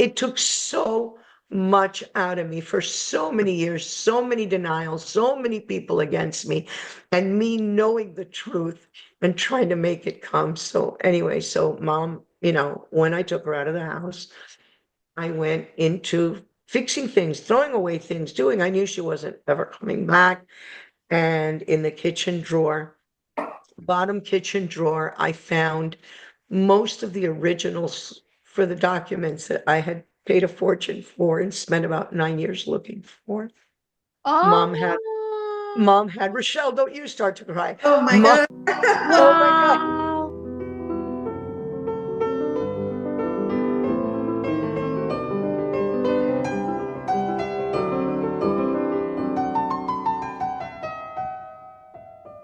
it took so much out of me for so many years, so many denials, so many people against me, and me knowing the truth and trying to make it come. So anyway, so mom, when I took her out of the house, I went into fixing things, throwing away things, I knew she wasn't ever coming back. And in the kitchen drawer, bottom kitchen drawer, I found most of the originals for the documents that I had paid a fortune for and spent about 9 years looking for. Mom had Oh, Rochelle, don't you start to cry. Oh my Mom, God. oh my God. wow.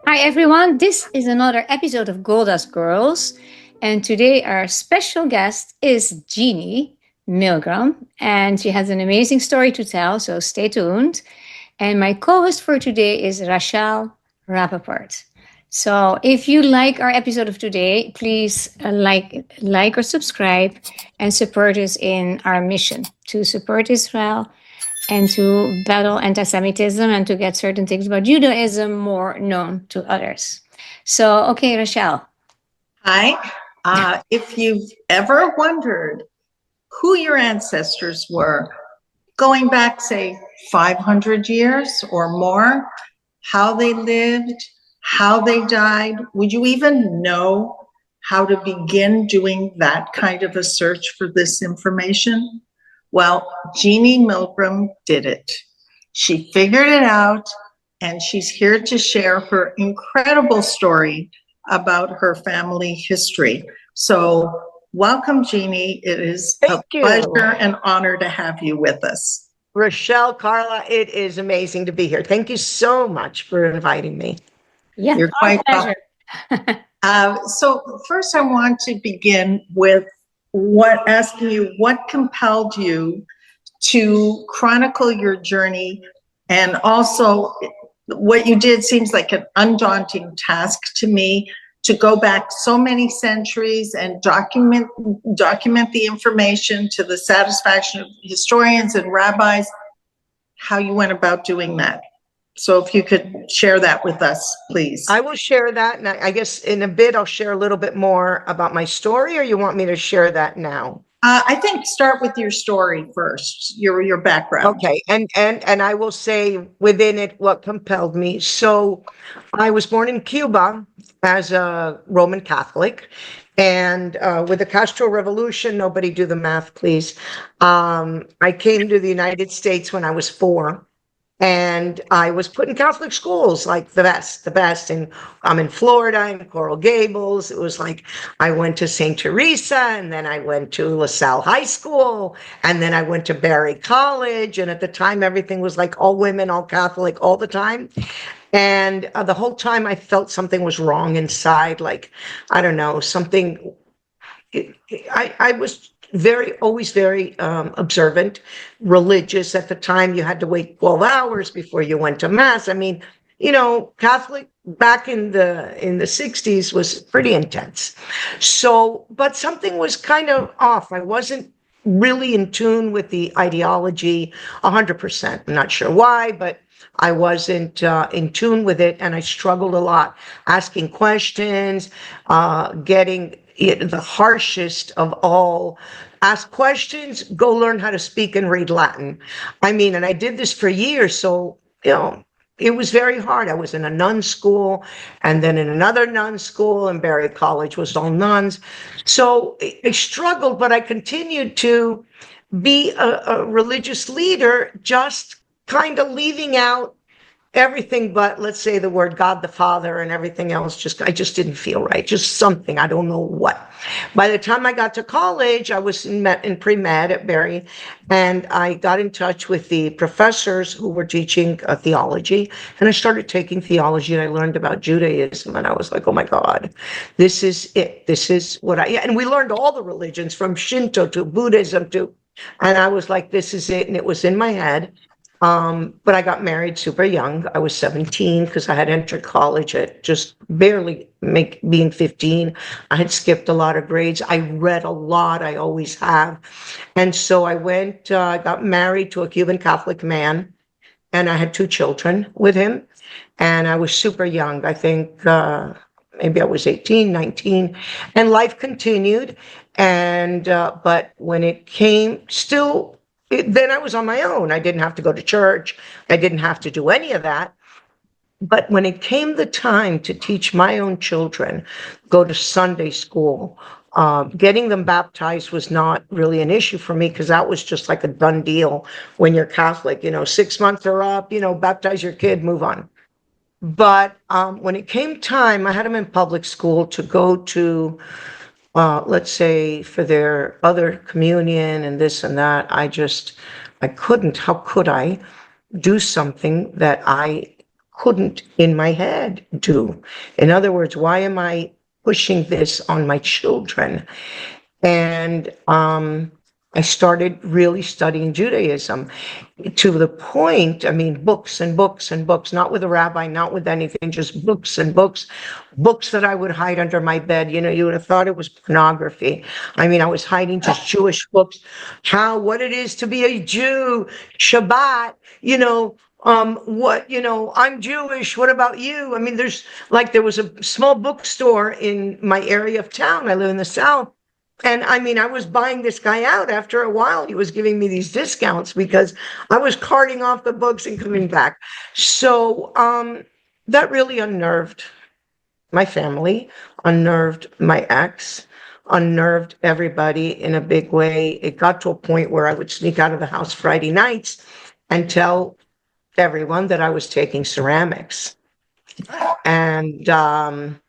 Hi, everyone. This is another episode of Goldust Girls. And today our special guest is Genie Milgrom. And she has an amazing story to tell, so stay tuned. And my co-host for today is Rachel Rappaport. So if you like our episode of today, please like or subscribe and support us in our mission to support Israel and to battle anti-Semitism and to get certain things about Judaism more known to others. So, okay, Rachel. Hi. If you've ever wondered who your ancestors were, going back, say, 500 years or more, how they lived, how they died, would you even know how to begin doing that kind of a search for this information? Well, Genie Milgrom did it. She figured it out, and she's here to share her incredible story about her family history. So welcome, Genie. It is Thank a you. pleasure and honor to have you with us. Rochelle, Carla, it is amazing to be here. Thank you so much for inviting me. Yeah, You're our quite pleasure. So first I want to begin with asking you what compelled you to chronicle your journey, and also what you did seems like an undaunting task to me, to go back so many centuries and document the information to the satisfaction of historians and rabbis, how you went about doing that. So if you could share that with us, please. I will share that, and I guess in a bit I'll share a little bit more about my story, or you want me to share that now? I think start with your story first, your background. Okay, and I will say within it what compelled me. So I was born in Cuba as a Roman Catholic, and with the Castro Revolution, nobody do the math, please. I came to the United States when I was 4. And I was put in Catholic schools, like the best. And I'm in Florida, in Coral Gables. It was like I went to St. Teresa, and then I went to LaSalle High School, and then I went to Barry College. And at the time, everything was like all women, all Catholic, all the time. And the whole time I felt something was wrong inside, like, I don't know, something. I was always very observant, religious. At the time, you had to wait 12 hours before you went to mass. I mean, Catholic back in the 60s was pretty intense. So, but something was kind of off. I wasn't really in tune with the ideology 100%. I'm not sure why, but I wasn't in tune with it, and I struggled a lot asking questions, getting the harshest of all. Ask questions, go learn how to speak and read Latin. I mean, and I did this for years, so, it was very hard. I was in a nun school, and then in another nun school, and Barry College was all nuns. So I struggled, but I continued to be a religious leader, just kind of leaving out everything but, let's say, the word God the Father, and everything else I just didn't feel right. Just something, I don't know what. By the time I got to college, I was in pre-med at Barry, and I got in touch with the professors who were teaching theology, and I started taking theology, and I learned about Judaism, and I was like, oh my God, this is it. This is what and we learned all the religions from Shinto to Buddhism and I was like, this is it. And it was in my head. But I got married super young. I was 17 because I had entered college at just barely being 15. I had skipped a lot of grades. I read a lot. I always have. And so I got married to a Cuban Catholic man, and I had two children with him. And I was super young. I think maybe I was 18, 19, and life continued. But when it came, then I was on my own. I didn't have to go to church. I didn't have to do any of that. But when it came the time to teach my own children, go to Sunday school, getting them baptized was not really an issue for me because that was just like a done deal when you're Catholic. 6 months are up, baptize your kid, move on. But when it came time, I had them in public school to go to, let's say, for their other communion and this and that. I couldn't. How could I do something that I couldn't in my head do? In other words, why am I pushing this on my children? And I started really studying Judaism to the point, I mean, books and books and books, not with a rabbi, not with anything, just books and books, books that I would hide under my bed. You would have thought it was pornography. I mean, I was hiding just Jewish books, what it is to be a Jew, Shabbat, I'm Jewish. What about you? I mean, there was a small bookstore in my area of town. I live in the South. And I mean, I was buying this guy out. After a while, he was giving me these discounts because I was carting off the books and coming back. So that really unnerved my family, unnerved my ex, unnerved everybody in a big way. It got to a point where I would sneak out of the house Friday nights and tell everyone that I was taking ceramics. And I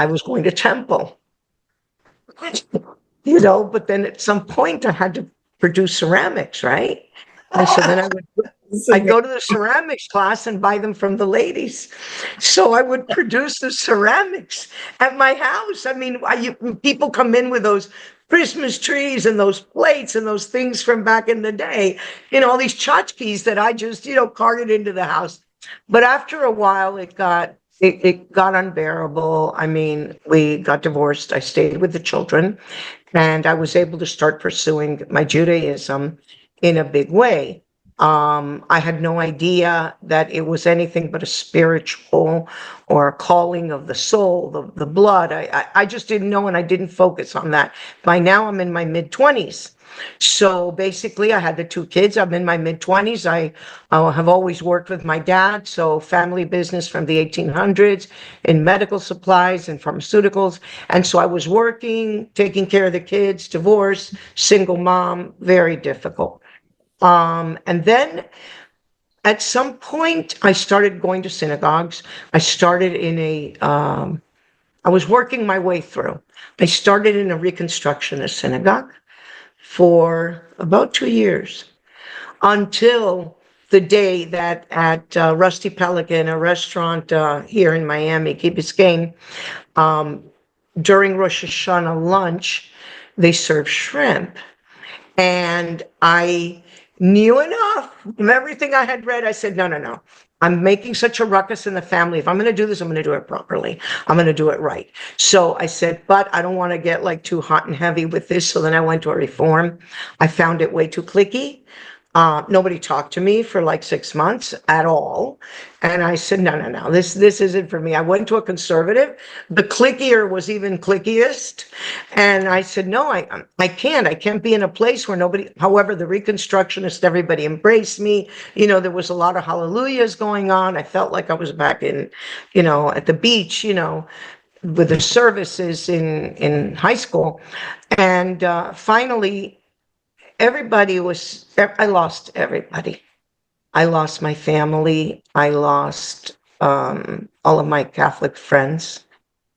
was going to temple. But then at some point I had to produce ceramics, right? And so then I'd go to the ceramics class and buy them from the ladies. So I would produce the ceramics at my house. I mean, people come in with those Christmas trees and those plates and those things from back in the day, all these tchotchkes that I just, carted into the house. But after a while, it got unbearable. I mean, we got divorced. I stayed with the children, and I was able to start pursuing my Judaism in a big way. I had no idea that it was anything but a spiritual or a calling of the soul, the blood. I just didn't know, and I didn't focus on that. By now, I'm in my mid-20s. So basically, I had the two kids. I'm in my mid-20s. I have always worked with my dad, so family business from the 1800s in medical supplies and pharmaceuticals. And so I was working, taking care of the kids, divorce, single mom, very difficult. And then at some point, I started going to synagogues. I was working my way through. I started in a Reconstructionist synagogue for about 2 years, until the day that at Rusty Pelican, a restaurant here in Miami, Key Biscayne, during Rosh Hashanah lunch, they serve shrimp. And I knew enough from everything I had read. I said, no. I'm making such a ruckus in the family. If I'm going to do this, I'm going to do it properly. I'm going to do it right. So I said, but I don't want to get like too hot and heavy with this. So then I went to a reform. I found it way too cliquey. Nobody talked to me for like 6 months at all. And I said, no, this isn't for me. I went to a conservative. The cliquier was even clickiest. And I said, no, I can't be in a place where nobody, however, the Reconstructionists, everybody embraced me. There was a lot of hallelujahs going on. I felt like I was back in, at the beach, with the services in high school. And finally, I lost everybody. I lost my family. I lost all of my Catholic friends.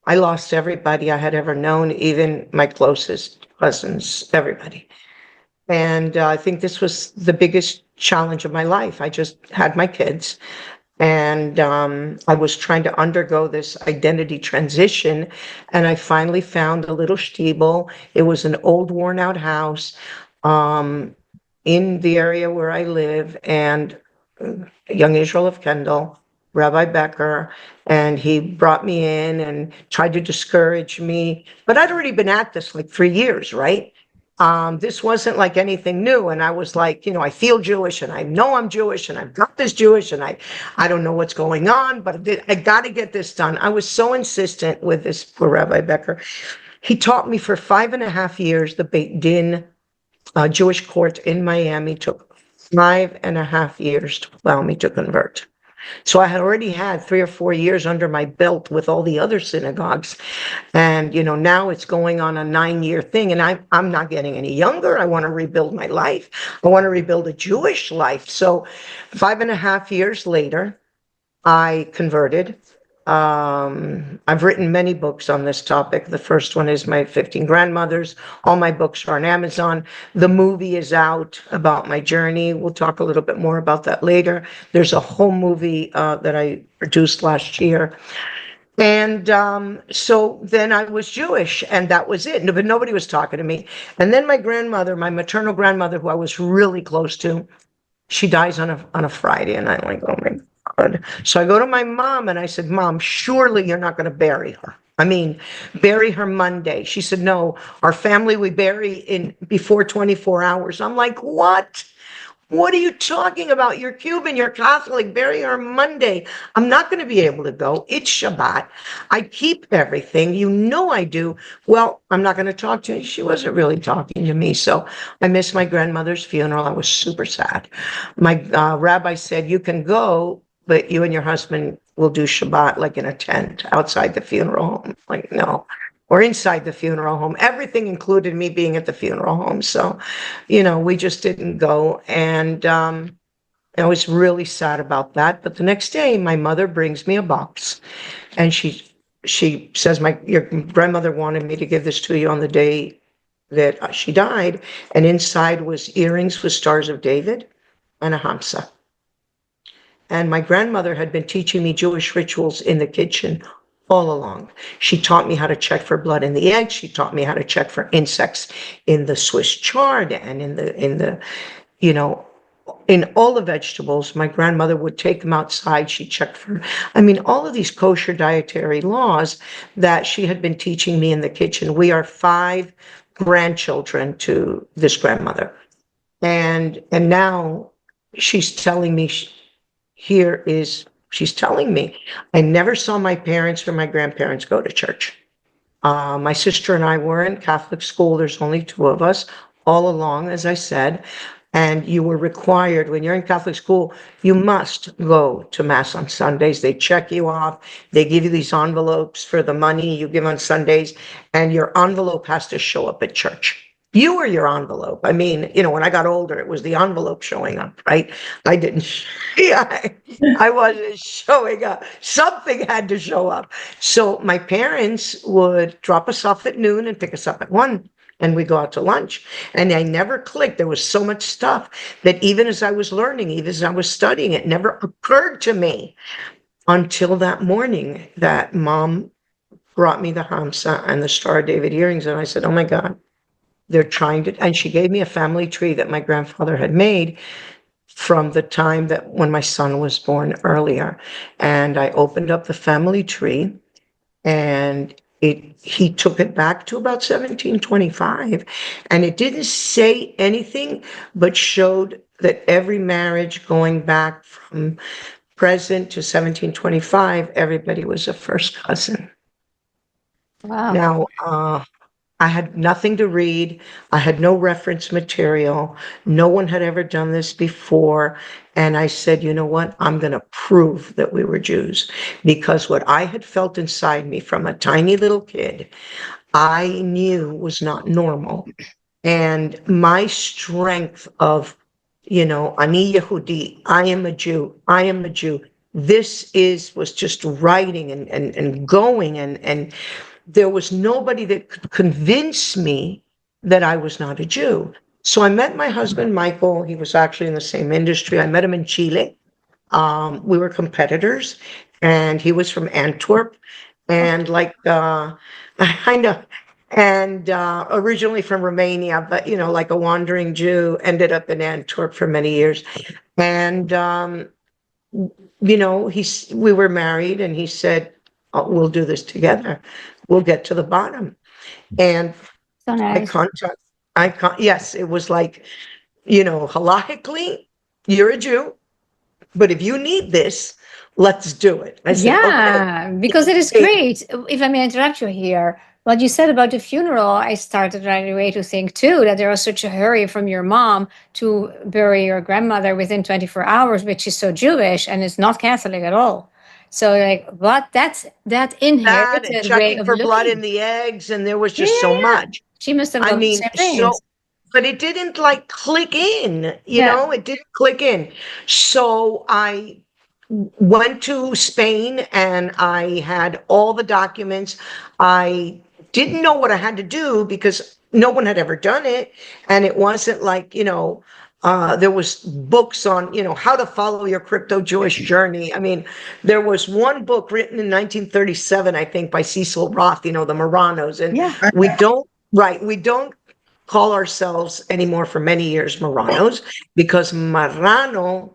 I lost everybody I had ever known, even my closest cousins, everybody. And I think this was the biggest challenge of my life. I just had my kids, and I was trying to undergo this identity transition, and I finally found a little shtibel. It was an old, worn-out house in the area where I live, and young Israel of Kendall, Rabbi Becker, and he brought me in and tried to discourage me. But I'd already been at this like 3 years, right? This wasn't like anything new. And I was like, I feel Jewish and I know I'm Jewish and I've got this Jewish and I don't know what's going on, but I got to get this done. I was so insistent with this poor Rabbi Becker. He taught me for 5.5 years. The Beit Din Jewish court in Miami took 5.5 years to allow me to convert. So I had already had 3 or 4 years under my belt with all the other synagogues. And, now it's going on a 9-year thing, and I'm not getting any younger. I want to rebuild my life. I want to rebuild a Jewish life. So 5.5 years later, I converted. I've written many books on this topic. The first one is My 15 Grandmothers. All my books are on Amazon. The movie is out about my journey. We'll talk a little bit more about that later. There's a whole movie that I produced last year. And so then I was Jewish, and that was it. But nobody was talking to me. And then my grandmother, my maternal grandmother, who I was really close to, she dies on a Friday, and I'm like, oh my God. So I go to my mom and I said, Mom, surely you're not going to bury her. I mean, bury her Monday. She said, no, our family, we bury in before 24 hours. I'm like, what? What are you talking about? You're Cuban, you're Catholic, bury her Monday. I'm not going to be able to go. It's Shabbat. I keep everything. I do. Well, I'm not going to talk to you. She wasn't really talking to me. So I missed my grandmother's funeral. I was super sad. My rabbi said, you can go, but you and your husband will do Shabbat like in a tent outside the funeral home. Like, no. Or inside the funeral home. Everything included me being at the funeral home. So, we just didn't go. And I was really sad about that. But the next day, my mother brings me a box. And she says, your grandmother wanted me to give this to you on the day that she died. And inside was earrings with Stars of David and a hamsa. And my grandmother had been teaching me Jewish rituals in the kitchen all along. She taught me how to check for blood in the eggs. She taught me how to check for insects in the Swiss chard and in all the vegetables. My grandmother would take them outside. She checked for, all of these kosher dietary laws that she had been teaching me in the kitchen. We are 5 grandchildren to this grandmother. And now she's telling me, she's telling me, I never saw my parents or my grandparents go to church. My sister and I were in Catholic school. There's only 2 of us all along, as I said. And you were required, when you're in Catholic school, you must go to Mass on Sundays. They check you off. They give you these envelopes for the money you give on Sundays. And your envelope has to show up at church. You were your envelope. When I got older, it was the envelope showing up, right? I didn't, I wasn't showing up. Something had to show up. So my parents would drop us off at noon and pick us up at 1. And we go out to lunch. And I never clicked. There was so much stuff that even as I was learning, even as I was studying, it never occurred to me until that morning that Mom brought me the Hamsa and the Star of David earrings. And I said, oh my God. They're trying to, and she gave me a family tree that my grandfather had made from the time that when my son was born earlier. And I opened up the family tree, and he took it back to about 1725, and it didn't say anything, but showed that every marriage going back from present to 1725, everybody was a first cousin. Wow. Now, I had nothing to read. I had no reference material. No one had ever done this before. And I said, you know what? I'm going to prove that we were Jews, because what I had felt inside me from a tiny little kid, I knew was not normal. And my strength of, Ani Yehudi, I am a Jew, I am a Jew. This was just writing and going, and there was nobody that could convince me that I was not a Jew. So I met my husband, Michael. He was actually in the same industry. I met him in Chile. We were competitors, and he was from Antwerp. And I know and originally from Romania, but like a wandering Jew, ended up in Antwerp for many years. And we were married, and he said, "Oh, we'll do this together. We'll get to the bottom." And So nice. yes, it was like, halachically, you're a Jew, but if you need this, let's do it. I said, okay. Yeah, because it is great. If I may interrupt you here, what you said about the funeral, I started right away to think too that there was such a hurry from your mom to bury your grandmother within 24 hours, which is so Jewish and it's not Catholic at all. So, like, what? That's that That and inherited way checking of for blood in looking. the eggs, and there was Yeah, just so yeah, yeah. much. She must have I done the mean, same things. but it didn't like click in, Yeah. it didn't click in. So I went to Spain, and I had all the documents. I didn't know what I had to do because no one had ever done it. And it wasn't like, there was books on, how to follow your crypto-Jewish journey. I mean, there was one book written in 1937, I think, by Cecil Roth, the Marranos. And Yeah. we don't call ourselves anymore for many years Marranos, because Marrano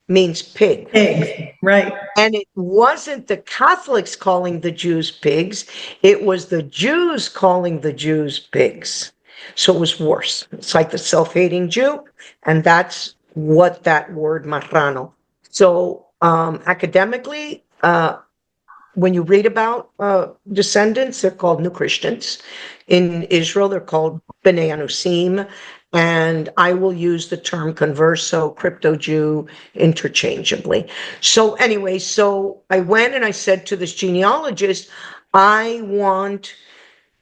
means pig. Pig, right. And it wasn't the Catholics calling the Jews pigs, it was the Jews calling the Jews pigs. So it was worse. It's like the self-hating Jew, and that's what that word marrano. So academically, when you read about descendants, they're called New Christians. In Israel, they're called B'nai Anusim, and I will use the term converso, crypto-Jew, interchangeably. So anyway, so I went and I said to this genealogist, I want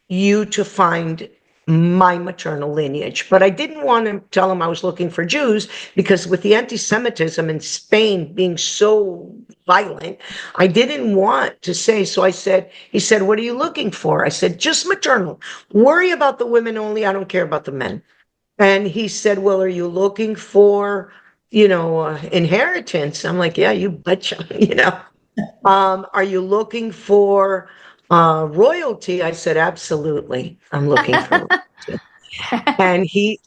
you to find my maternal lineage. But I didn't want to tell him I was looking for Jews, because with the anti-Semitism in Spain being so violent, I didn't want to say. So he said, "What are you looking for?" I said, "Just maternal. Worry about the women only. I don't care about the men." And he said, "Well, are you looking for, inheritance?" I'm like, "Yeah, you betcha." Are you looking for royalty? I said, "Absolutely. I'm looking for royalty." And he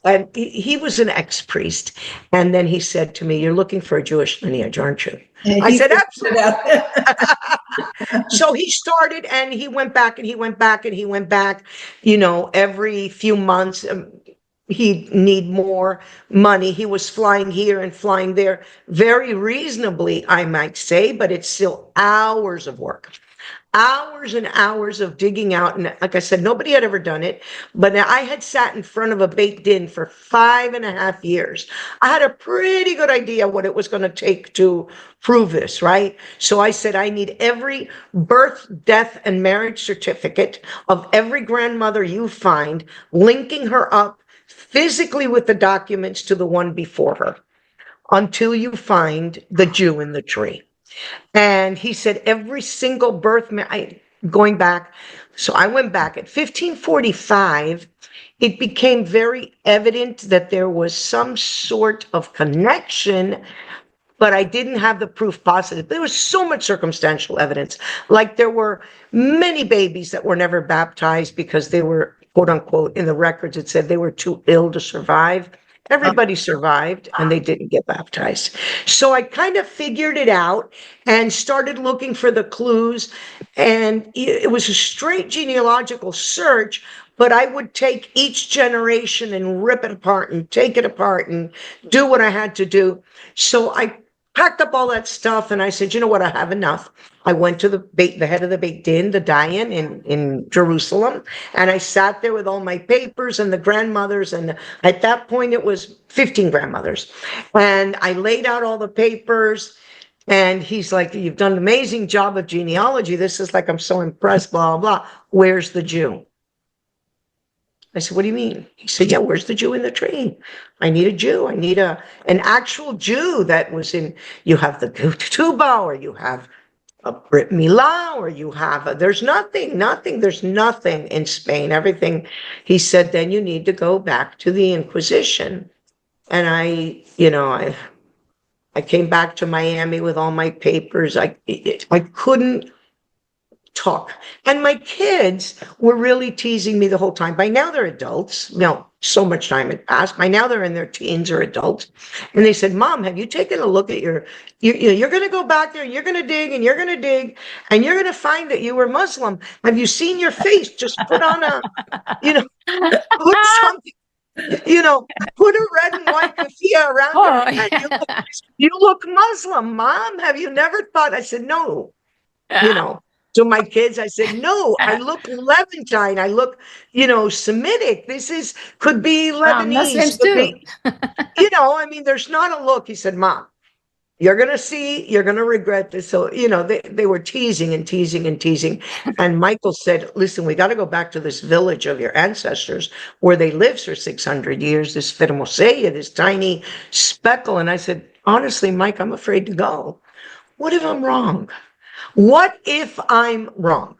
was an ex-priest. And then he said to me, "You're looking for a Jewish lineage, aren't you?" I said, "Absolutely." So he started, and he went back, and he went back, and he went back, every few months. He'd need more money. He was flying here and flying there, very reasonably, I might say, but it's still hours of work. Hours and hours of digging out. And like I said, nobody had ever done it, but I had sat in front of a Beit Din for 5.5 years. I had a pretty good idea what it was going to take to prove this, right? So I said, I need every birth, death, and marriage certificate of every grandmother you find, linking her up physically with the documents to the one before her, until you find the Jew in the tree. And he said every single birth, going back. So I went back at 1545. It became very evident that there was some sort of connection, but I didn't have the proof positive. There was so much circumstantial evidence. Like there were many babies that were never baptized because they were, quote unquote, in the records, it said they were too ill to survive. Everybody survived, and they didn't get baptized. So I kind of figured it out and started looking for the clues. And it was a straight genealogical search, but I would take each generation and rip it apart and take it apart and do what I had to do. So I packed up all that stuff, and I said, "You know what? I have enough." I went to the head of the Beit Din, the Dayan in Jerusalem, and I sat there with all my papers and the grandmothers, and at that point it was 15 grandmothers. And I laid out all the papers, and he's like, "You've done an amazing job of genealogy. This is like, I'm so impressed, blah, blah, blah. Where's the Jew?" I said, "What do you mean?" He said, "Yeah, where's the Jew in the tree? I need a Jew. I need an actual Jew that was in, you have the Tuba, or you have a Brit Milah, or you have there's nothing in Spain. Everything." He said, "Then you need to go back to the Inquisition." And I came back to Miami with all my papers. I couldn't talk. And my kids were really teasing me the whole time. By now they're adults. No, so much time had passed. By now they're in their teens or adults. And they said, Mom, have you taken a look at you're going to go back there and you're going to dig and you're going to dig and you're going to find that you were Muslim. Have you seen your face? Just put on put something, put a red and white keffiyeh around Oh, your head. You look Muslim, Mom. Have you never thought? I said, no. To my kids, I said, no, I look Levantine. I look, Semitic. Could be Lebanese. Muslims could too. be, there's not a look. He said, Mom, you're going to see, you're going to regret this. So, they were teasing and teasing and teasing. And Michael said, listen, we got to go back to this village of your ancestors where they lived for 600 years, this Fermoselle, this tiny speckle. And I said, honestly, Mike, I'm afraid to go. What if I'm wrong? What if I'm wrong?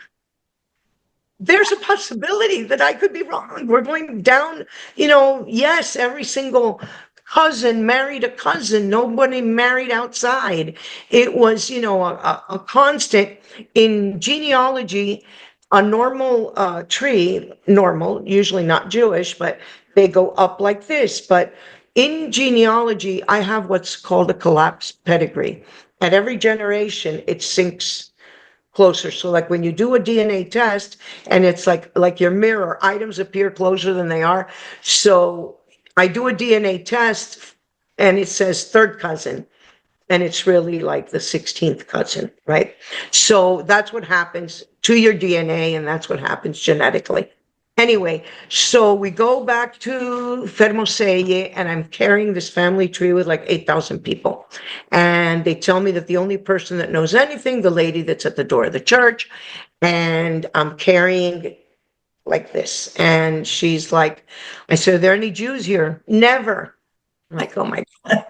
There's a possibility that I could be wrong. We're going down, yes, every single cousin married a cousin. Nobody married outside. It was, a constant in genealogy. A normal tree, usually not Jewish, but they go up like this. But in genealogy, I have what's called a collapsed pedigree. At every generation, it sinks closer. So like when you do a DNA test and it's like your mirror, items appear closer than they are. So I do a DNA test and it says third cousin and it's really like the 16th cousin, right? So that's what happens to your DNA and that's what happens genetically. Anyway, so we go back to Fermoselle and I'm carrying this family tree with like 8,000 people. And they tell me that the only person that knows anything, the lady that's at the door of the church, and I'm carrying like this. And she's like, I said, are there any Jews here? Never. I'm like, oh my God.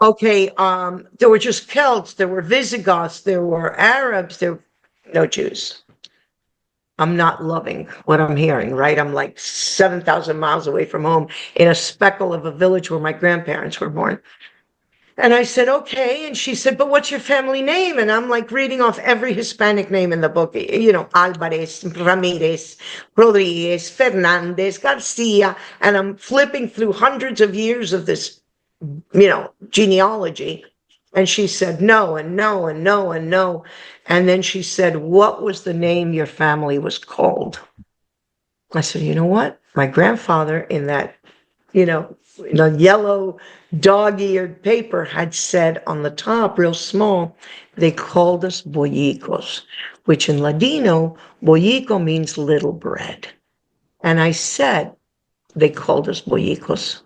Okay, there were just Celts, there were Visigoths, there were Arabs, there were no Jews. I'm not loving what I'm hearing, right? I'm like 7,000 miles away from home in a speckle of a village where my grandparents were born. And I said, okay. And she said, but what's your family name? And I'm like reading off every Hispanic name in the book, Alvarez, Ramirez, Rodriguez, Fernandez, Garcia. And I'm flipping through hundreds of years of this, genealogy. And she said, no, and no, and no, and no. And then she said, what was the name your family was called? I said, you know what? My grandfather in that, in a yellow dog-eared paper had said on the top, real small, they called us bollicos, which in Ladino, bollico means little bread. And I said, they called us bollicos.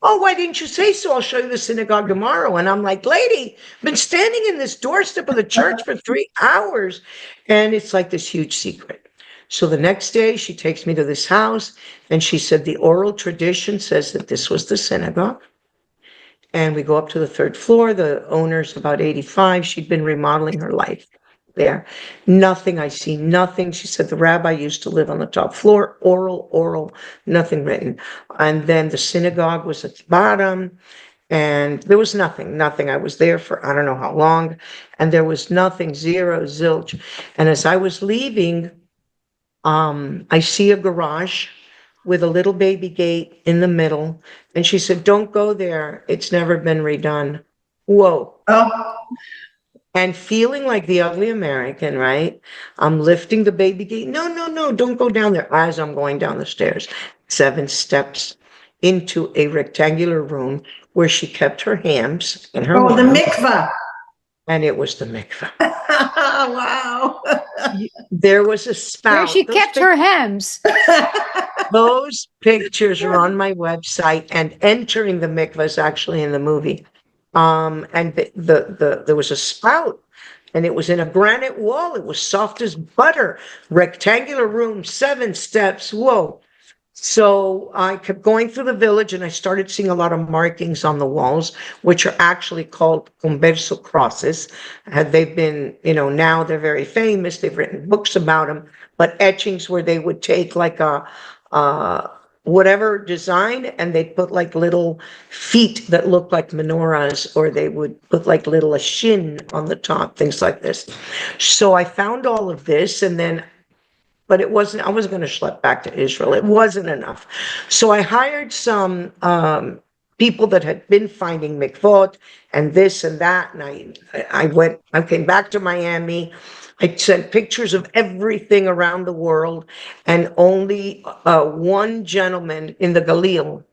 Oh, why didn't you say so? I'll show you the synagogue tomorrow. And I'm like, lady, I've been standing in this doorstep of the church for 3 hours. And it's like this huge secret. So the next day she takes me to this house and she said, the oral tradition says that this was the synagogue. And we go up to the 3rd floor. The owner's about 85. She'd been remodeling her life there. Nothing, I see nothing. She said the rabbi used to live on the top floor, oral, nothing written. And then the synagogue was at the bottom and there was nothing. I was there for I don't know how long and there was nothing, zero, zilch. And as I was leaving, I see a garage with a little baby gate in the middle. And she said, don't go there. It's never been redone. Whoa. Oh, And feeling like the ugly American, right? I'm lifting the baby gate. No, don't go down there. As I'm going down the stairs, 7 steps into a rectangular room where she kept her hams and her oh, the wine, mikvah. and it was the mikveh. Wow. There was a spout. Where she kept her hams. Those pictures are on my website, and entering the mikveh is actually in the movie. And there was a spout, and it was in a granite wall. It was soft as butter. Rectangular room, 7 steps. Whoa. So I kept going through the village, and I started seeing a lot of markings on the walls, which are actually called converso crosses. They've been, now they're very famous. They've written books about them, but etchings where they would take like a whatever design, and they'd put like little feet that looked like menorahs, or they would put like little a shin on the top, things like this. So I found all of this, and then, but it wasn't, I wasn't going to schlep back to Israel. It wasn't enough. So I hired some people that had been finding mikvot and this and that. And I came back to Miami. I sent pictures of everything around the world, and only one gentleman in the Galil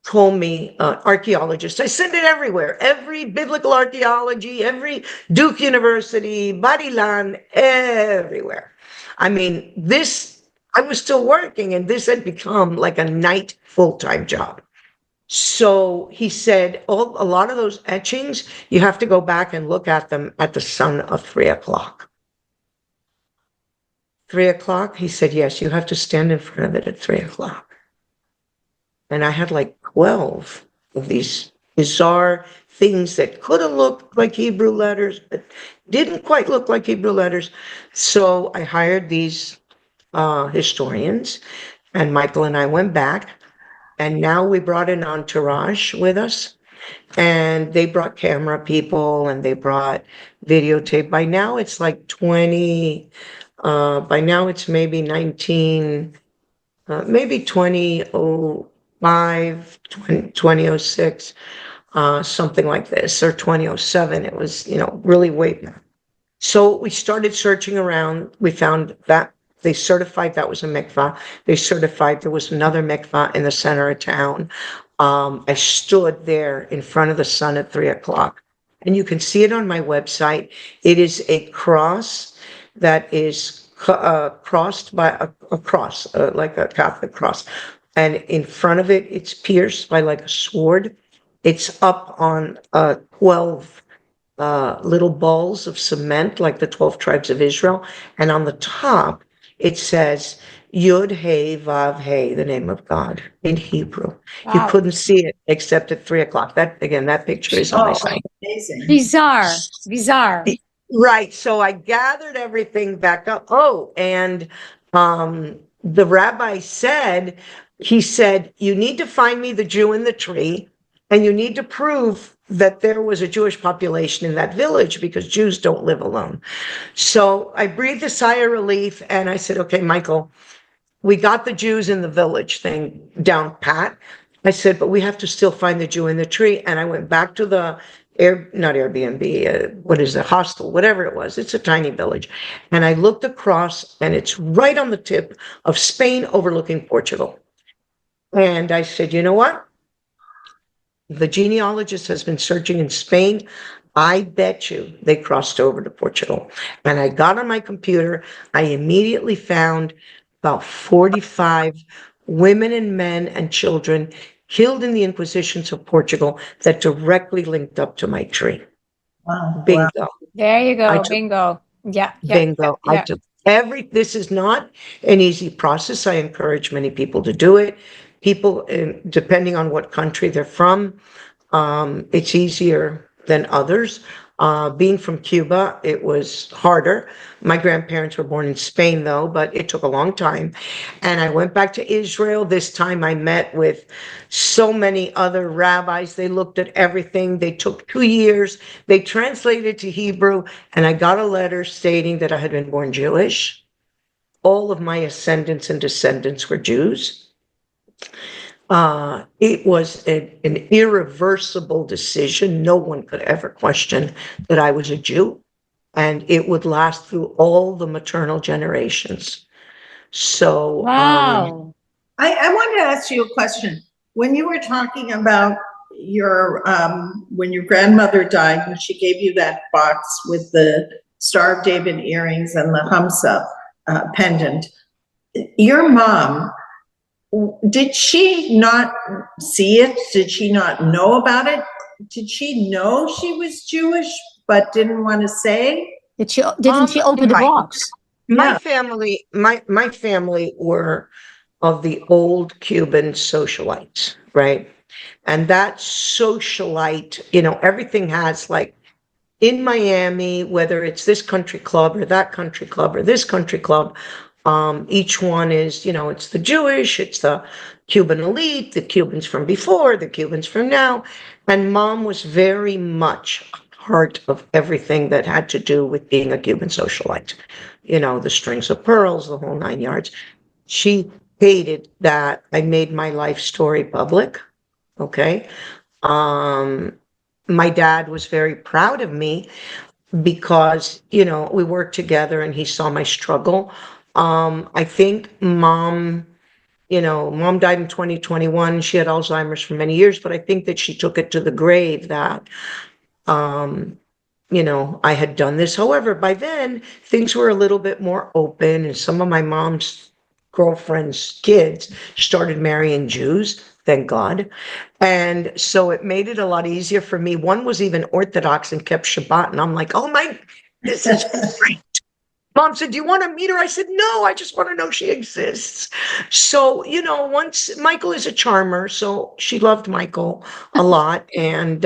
told me, archaeologist, I send it everywhere, every biblical archaeology, every Duke University, Bar-Ilan, everywhere. I mean, this, I was still working, and this had become like a night full-time job. So he said, a lot of those etchings, you have to go back and look at them at the sun of 3 o'clock. 3 o'clock? He said, yes, you have to stand in front of it at 3 o'clock. And I had like 12 of these bizarre things that could have looked like Hebrew letters, but didn't quite look like Hebrew letters. So I hired these historians, and Michael and I went back, and now we brought an entourage with us, and they brought camera people, and they brought videotape. By now it's like 20, by now it's maybe 19, maybe 2005, 2006, something like this, or 2007. It was, really way back. So we started searching around. We found that they certified that was a mikvah. They certified there was another mikvah in the center of town. I stood there in front of the sun at 3 o'clock, and you can see it on my website. It is a cross that is crossed by a cross, like a Catholic cross. And in front of it, it's pierced by like a sword. It's up on 12 little balls of cement, like the 12 tribes of Israel. And on the top, it says Yud Hey Vav Hey, the name of God, in Hebrew. You Wow. couldn't see it except at 3 o'clock. That picture is on my site. Amazing. Bizarre. Right. So I gathered everything back up. Oh, and the rabbi said, he said, you need to find me the Jew in the tree, and you need to prove that there was a Jewish population in that village, because Jews don't live alone. So I breathed a sigh of relief, and I said, okay, Michael, we got the Jews in the village thing down pat. I said, but we have to still find the Jew in the tree. And I went back to the not Airbnb, what is it, hostel, whatever it was. It's a tiny village. And I looked across, and it's right on the tip of Spain overlooking Portugal. And I said, you know what? The genealogist has been searching in Spain. I bet you they crossed over to Portugal. And I got on my computer. I immediately found about 45 women and men and children killed in the Inquisitions of Portugal that directly linked up to my tree. Wow. Bingo. There you go. I took- Bingo. Yeah. Bingo. I took this is not an easy process. I encourage many people to do it. People, depending on what country they're from, it's easier than others. Being from Cuba, it was harder. My grandparents were born in Spain, though, but it took a long time. And I went back to Israel. This time I met with so many other rabbis. They looked at everything. They took 2 years. They translated to Hebrew, and I got a letter stating that I had been born Jewish. All of my ascendants and descendants were Jews. It was an irreversible decision. No one could ever question that I was a Jew, and it would last through all the maternal generations. So, Wow. I wanted to ask you a question. When you were talking about your, when your grandmother died and she gave you that box with the Star of David earrings and the Hamsa pendant, your mom, did she not see it? Did she not know about it? Did she know she was Jewish but didn't want to say? Didn't she open the box? my family were of the old Cuban socialites, right? And that socialite, everything has, like, in Miami, whether it's this country club or that country club or this country club, each one is, it's the Jewish, it's the Cuban elite, the Cubans from before, the Cubans from now. And Mom was very much part of everything that had to do with being a Cuban socialite. You know, the strings of pearls, the whole 9 yards. She hated that I made my life story public. Okay. My dad was very proud of me because, you know, we worked together and he saw my struggle. I think Mom, you know, Mom died in 2021. She had Alzheimer's for many years, but I think that she took it to the grave that, you know, I had done this. However, by then things were a little bit more open, and some of my mom's girlfriend's kids started marrying Jews, thank God. And so it made it a lot easier for me. One was even Orthodox and kept Shabbat, and I'm like, oh my, this is great. Mom said, do you want to meet her? I said, no, I just want to know she exists. So, you know, once Michael is a charmer, so she loved Michael a lot. And,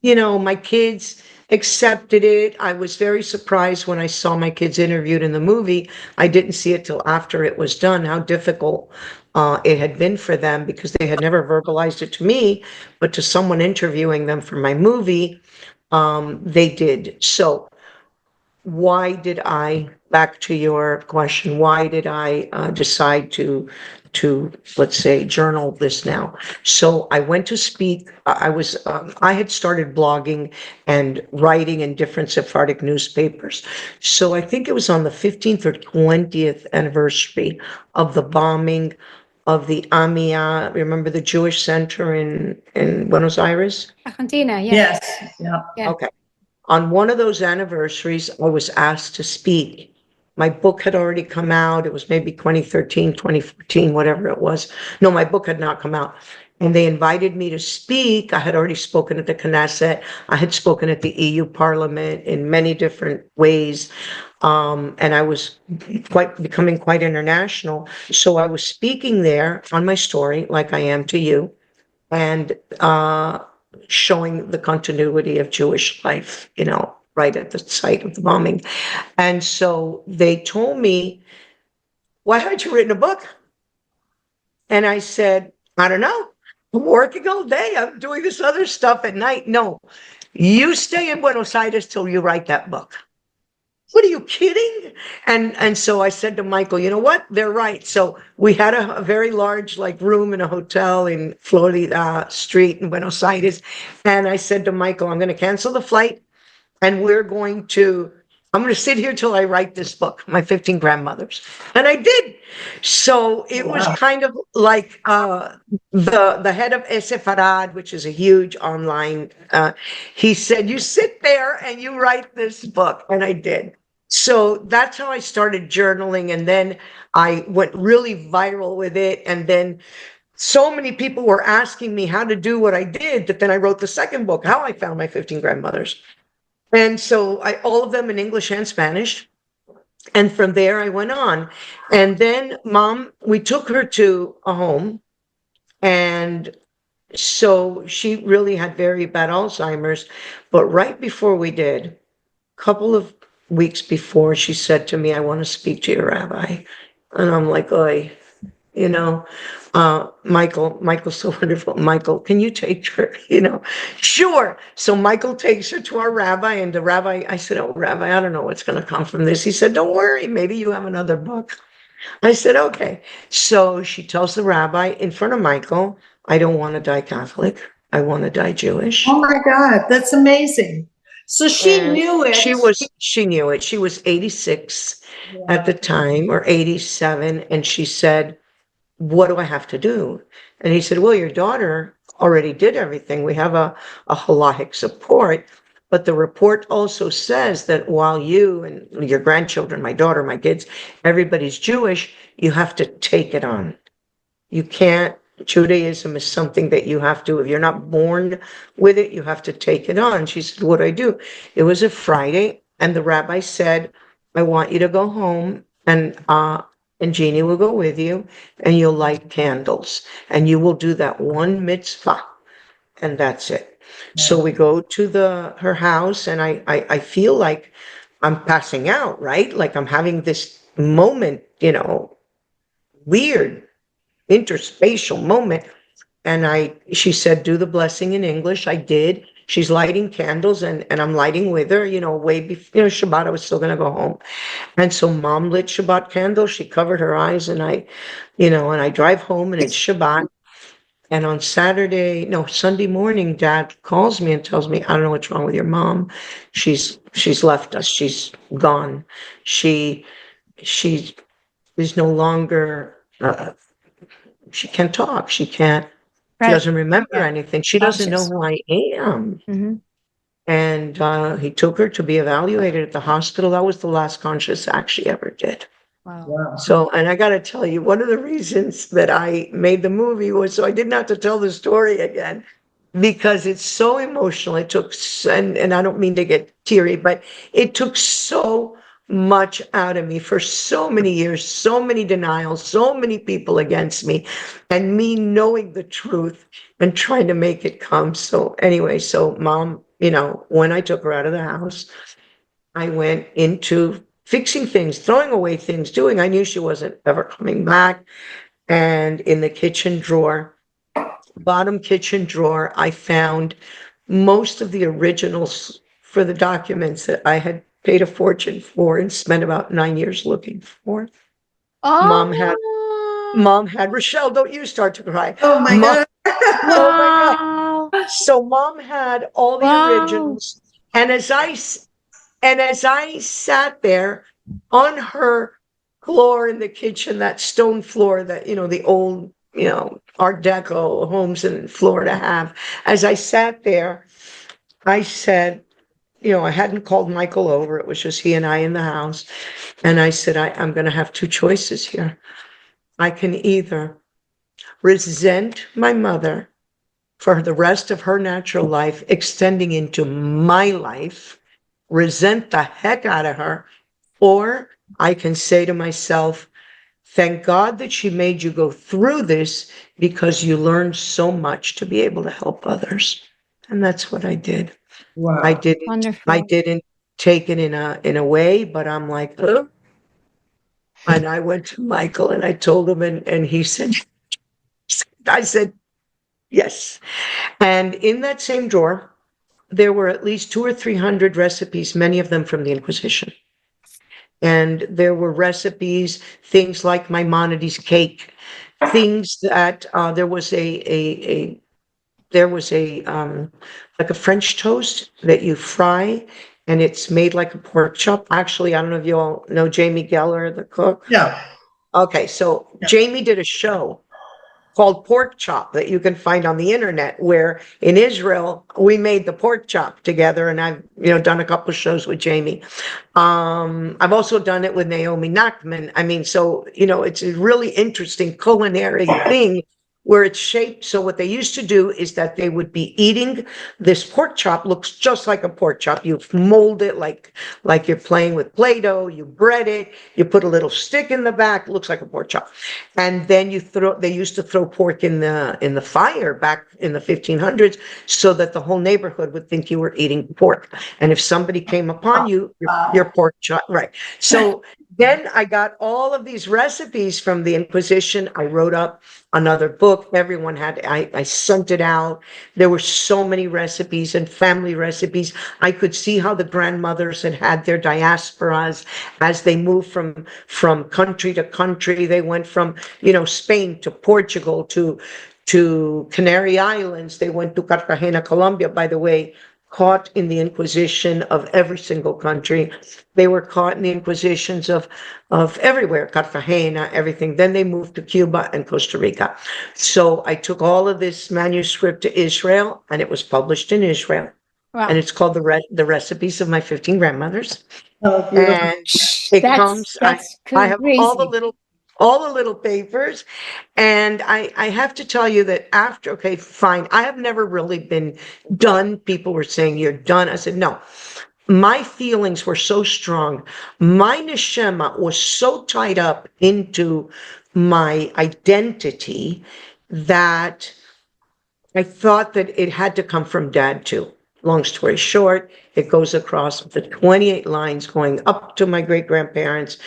you know, my kids accepted it. I was very surprised when I saw my kids interviewed in the movie. I didn't see it till after it was done, how difficult it had been for them, because they had never verbalized it to me, but to someone interviewing them for my movie, they did. So why did I, back to your question, why did I decide to, let's say, journal this now? So I went to speak. I had started blogging and writing in different Sephardic newspapers. So I think it was on the 15th or 20th anniversary of the bombing of the AMIA, remember the Jewish Center in Buenos Aires? Argentina, yeah. Yes, yeah. Yeah. Okay. On one of those anniversaries, I was asked to speak. My book had already come out. It was maybe 2013, 2014, whatever it was. No, my book had not come out. And they invited me to speak. I had already spoken at the Knesset. I had spoken at the EU Parliament in many different ways. And I was becoming quite international. So I was speaking there on my story, like I am to you, and showing the continuity of Jewish life, you know, right at the site of the bombing. And so they told me, why haven't you written a book? And I said, I don't know. I'm working all day. I'm doing this other stuff at night. No, you stay in Buenos Aires till you write that book. What are you kidding? And so I said to Michael, you know what? They're right. So we had a very large like room in a hotel in Florida Street in Buenos Aires. And I said to Michael, I'm going to cancel the flight and I'm going to sit here till I write this book, My 15 Grandmothers. And I did. So it was kind of like the head of Sefarad, which is a huge online, he said, you sit there and you write this book. And I did. So that's how I started journaling. And then I went really viral with it. And then so many people were asking me how to do what I did, that then I wrote the second book, How I Found My 15 Grandmothers. And so all of them in English and Spanish. And from there I went on. And then Mom, we took her to a home. And so she really had very bad Alzheimer's. But right before we did, a couple of weeks before, she said to me, I want to speak to your rabbi. And I'm like, oy, you know, Michael's so wonderful. Michael, can you take her? You know, sure. So Michael takes her to our rabbi, and the rabbi, I said, oh, Rabbi, I don't know what's going to come from this. He said, don't worry, maybe you have another book. I said, okay. So she tells the rabbi in front of Michael, I don't want to die Catholic. I want to die Jewish. Oh my God, that's amazing. So she knew it. She knew it. She was 86 at the time, or 87. And she said, what do I have to do? And he said, well, your daughter already did everything. We have a halachic support, but the report also says that while you and your grandchildren, my daughter, my kids, everybody's Jewish, you have to take it on. You can't, Judaism is something that you have to, if you're not born with it, you have to take it on. She said, what do I do? It was a Friday, and the rabbi said, I want you to go home, and Jeannie will go with you, and you'll light candles, and you will do that one mitzvah, and that's it. So we go to her house, and I feel like I'm passing out, right? Like I'm having this moment, you know, weird. interspatial moment. And she said, do the blessing in English. I did. She's lighting candles and I'm lighting with her, way before, Shabbat, I was still going to go home. And so mom lit Shabbat candles. She covered her eyes and I drive home and it's Shabbat. And on Sunday morning, dad calls me and tells me, I don't know what's wrong with your mom. She's left us. She's gone. She is no longer, she can't talk. She doesn't remember anything. She doesn't know who I am. Mm-hmm. And he took her to be evaluated at the hospital. That was the last conscious act she ever did. Wow. So, and I got to tell you, one of the reasons that I made the movie was so I didn't have to tell the story again, because it's so emotional. It took, and I don't mean to get teary, but it took so much out of me for so many years, so many denials, so many people against me, and me knowing the truth and trying to make it come. So anyway, so mom, when I took her out of the house, I went into fixing things, throwing away things, I knew she wasn't ever coming back. And in the kitchen drawer, bottom kitchen drawer, I found most of the originals for the documents that I had paid a fortune for and spent about 9 years looking for. Oh, Mom had, Rochelle, don't you start to cry. Oh my God. Oh my God. wow. So mom had all the Wow. originals. And as I sat there on her floor in the kitchen, that stone floor that, the old, Art Deco homes in Florida have, as I sat there, I said, I hadn't called Michael over. It was just he and I in the house. And I said, I'm going to have two choices here. I can either resent my mother for the rest of her natural life, extending into my life, resent the heck out of her, or I can say to myself, thank God that she made you go through this because you learned so much to be able to help others. And that's what I did. Wow. I didn't take it in a way, but I'm like, ugh. And I went to Michael and I told him and he said, I said, yes. And in that same drawer, there were at least 200 or 300 recipes, many of them from the Inquisition. And there were recipes, things like Maimonides cake, things that there was like a French toast that you fry, and it's made like a pork chop. Actually, I don't know if you all know Jamie Geller, the cook. Yeah. Okay, so Jamie did a show called Pork Chop that you can find on the internet, where in Israel, we made the pork chop together, and I've, done a couple of shows with Jamie. I've also done it with Naomi Nachman. I mean, so, it's a really interesting culinary thing where it's shaped. So what they used to do is that they would be eating this pork chop, looks just like a pork chop. You mold it like you're playing with Play-Doh, you bread it, you put a little stick in the back, looks like a pork chop. And then they used to throw pork in the fire back in the 1500s so that the whole neighborhood would think you were eating pork. And if somebody came upon you, your pork chop, right. So then I got all of these recipes from the Inquisition. I wrote up another book. Everyone I sent it out. There were so many recipes and family recipes. I could see how the grandmothers had their diasporas as they moved from country to country. They went from, Spain to Portugal to Canary Islands. They went to Cartagena, Colombia, by the way, caught in the Inquisition of every single country. They were caught in the Inquisitions of everywhere, Cartagena, everything. Then they moved to Cuba and Costa Rica. So I took all of this manuscript to Israel, and it was published in Israel. Wow. And it's called the Recipes of My 15 Grandmothers. Oh, beautiful. And it comes, That's I have all the crazy. little papers. And I have to tell you that after, okay, fine, I have never really been done. People were saying, you're done. I said, no. My feelings were so strong. My neshama was so tied up into my identity that I thought that it had to come from dad too. long story short, it goes across the 28 lines going up to my great-grandparents.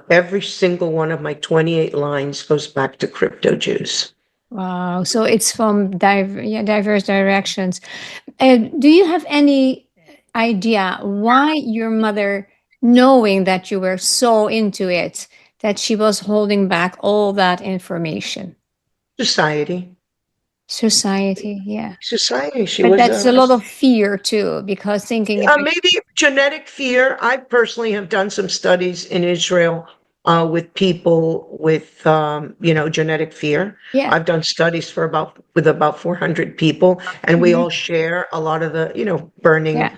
Every single one of my 28 lines goes back to crypto Jews. Wow. So it's from diverse directions. Do you have any idea why your mother, knowing that you were so into it, that she was holding back all that information? Society. Society, yeah. Society. She But was that's a lot of fear too, because thinking if maybe genetic fear. I personally have done some studies in Israel with people with genetic fear. yeah, I've done studies with about 400 people, and we all share a lot of the burning, yeah.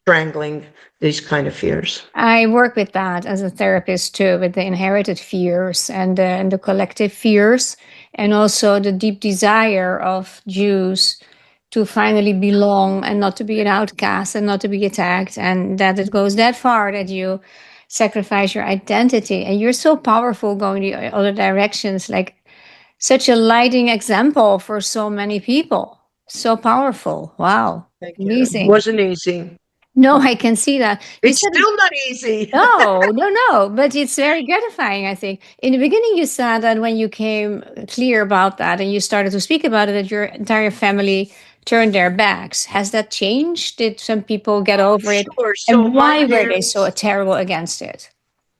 strangling, these kind of fears. I work with that as a therapist too, with the inherited fears and the collective fears, and also the deep desire of Jews to finally belong and not to be an outcast and not to be attacked, and that it goes that far that you sacrifice your identity. And you're so powerful going the other directions, like such a lighting example for so many people. So powerful. Wow. Thank you. It Amazing. wasn't easy. No, I can see that. You It's said still not easy. no, but it's very gratifying, I think. In the beginning, you said that when you came clear about that and you started to speak about it, that your entire family turned their backs. Has that changed? Did some people get over it? Sure. So And my why were they parents, so terrible against it?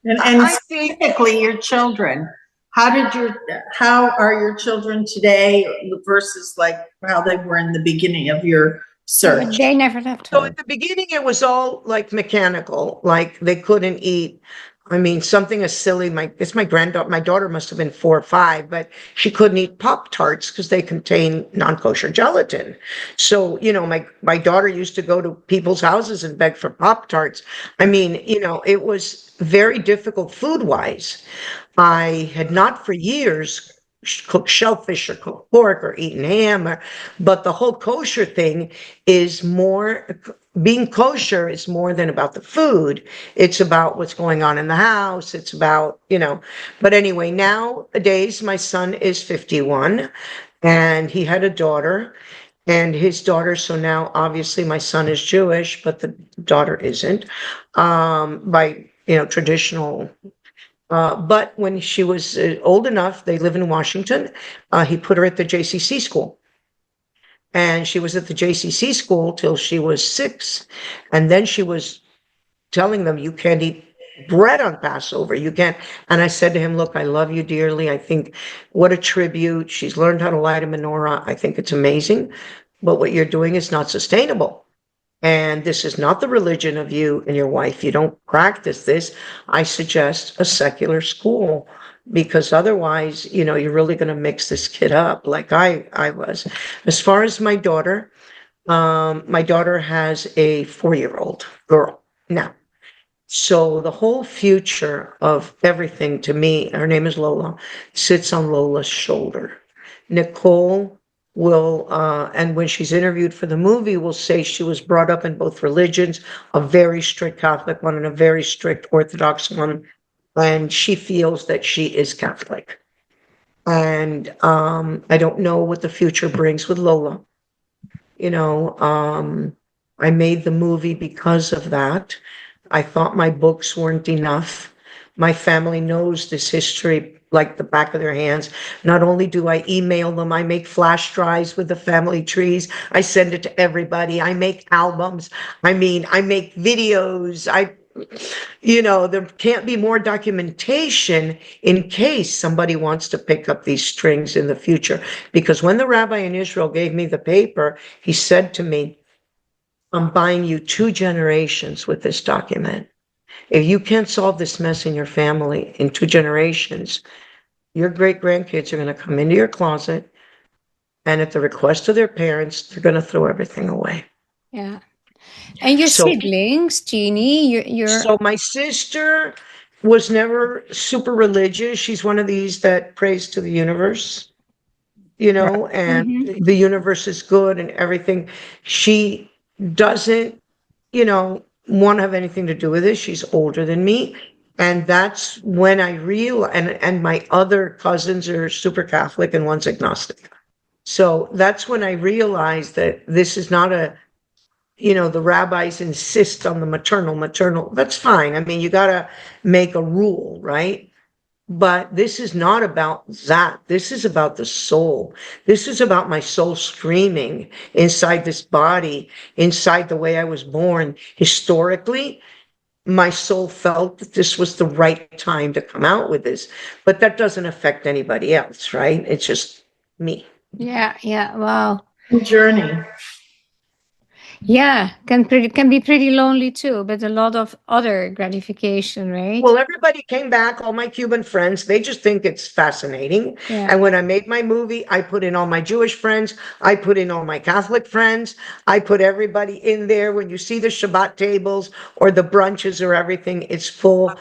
And I think specifically your children. How are your children today versus like how they were in the beginning of your search? They never left so home. at the beginning, it was all like mechanical, like they couldn't eat. I mean, something as silly, my granddaughter, my daughter must have been 4 or 5, but she couldn't eat Pop-Tarts because they contain non-kosher gelatin. So, my daughter used to go to people's houses and beg for Pop-Tarts. I mean, it was very difficult food-wise. I had not for years cooked shellfish or cooked pork or eaten ham, but the whole kosher thing is more, being kosher is more than about the food. It's about what's going on in the house. It's about, but anyway, nowadays my son is 51 and he had a daughter and his daughter. So now obviously my son is Jewish, but the daughter isn't, by, traditional. But when she was old enough, they live in Washington, he put her at the JCC school. And she was at the JCC school till she was 6. And then she was telling them, you can't eat bread on Passover. You can't. And I said to him, look, I love you dearly. I think what a tribute. She's learned how to light a menorah. I think it's amazing. But what you're doing is not sustainable. And this is not the religion of you and your wife. You don't practice this. I suggest a secular school, because otherwise, you're really going to mix this kid up like I was. As far as my daughter has a 4-year-old girl now. So the whole future of everything to me, her name is Lola, sits on Lola's shoulder. Nicole will, and when she's interviewed for the movie, will say she was brought up in both religions, a very strict Catholic one and a very strict Orthodox one, and she feels that she is Catholic. And I don't know what the future brings with Lola. I made the movie because of that. I thought my books weren't enough. My family knows this history like the back of their hands. Not only do I email them, I make flash drives with the family trees. I send it to everybody. I make albums. I make videos. There can't be more documentation in case somebody wants to pick up these strings in the future. Because when the rabbi in Israel gave me the paper, he said to me, I'm buying you 2 generations with this document. If you can't solve this mess in your family in 2 generations, your great-grandkids are going to come into your closet, and at the request of their parents, they're going to throw everything away. Yeah. And your So- siblings, Jeannie, So my sister was never super religious. She's one of these that prays to the universe, and the universe is good and everything. She doesn't, want to have anything to do with it. She's older than me. And that's when I realized, and my other cousins are super Catholic and one's agnostic. So that's when I realized that this is not the rabbis insist on the maternal, that's fine. I mean, you gotta make a rule, right? But this is not about that. This is about the soul. This is about my soul screaming inside this body, inside the way I was born. Historically, my soul felt that this was the right time to come out with this, but that doesn't affect anybody else, right? It's just me. Yeah, yeah. Wow. Journey. Yeah, can be pretty lonely too, but a lot of other gratification, right? Well, everybody came back, all my Cuban friends, they just think it's fascinating. Yeah. And when I made my movie, I put in all my Jewish friends, I put in all my Catholic friends, I put everybody in there. When you see the Shabbat tables or the brunches or everything, it's full.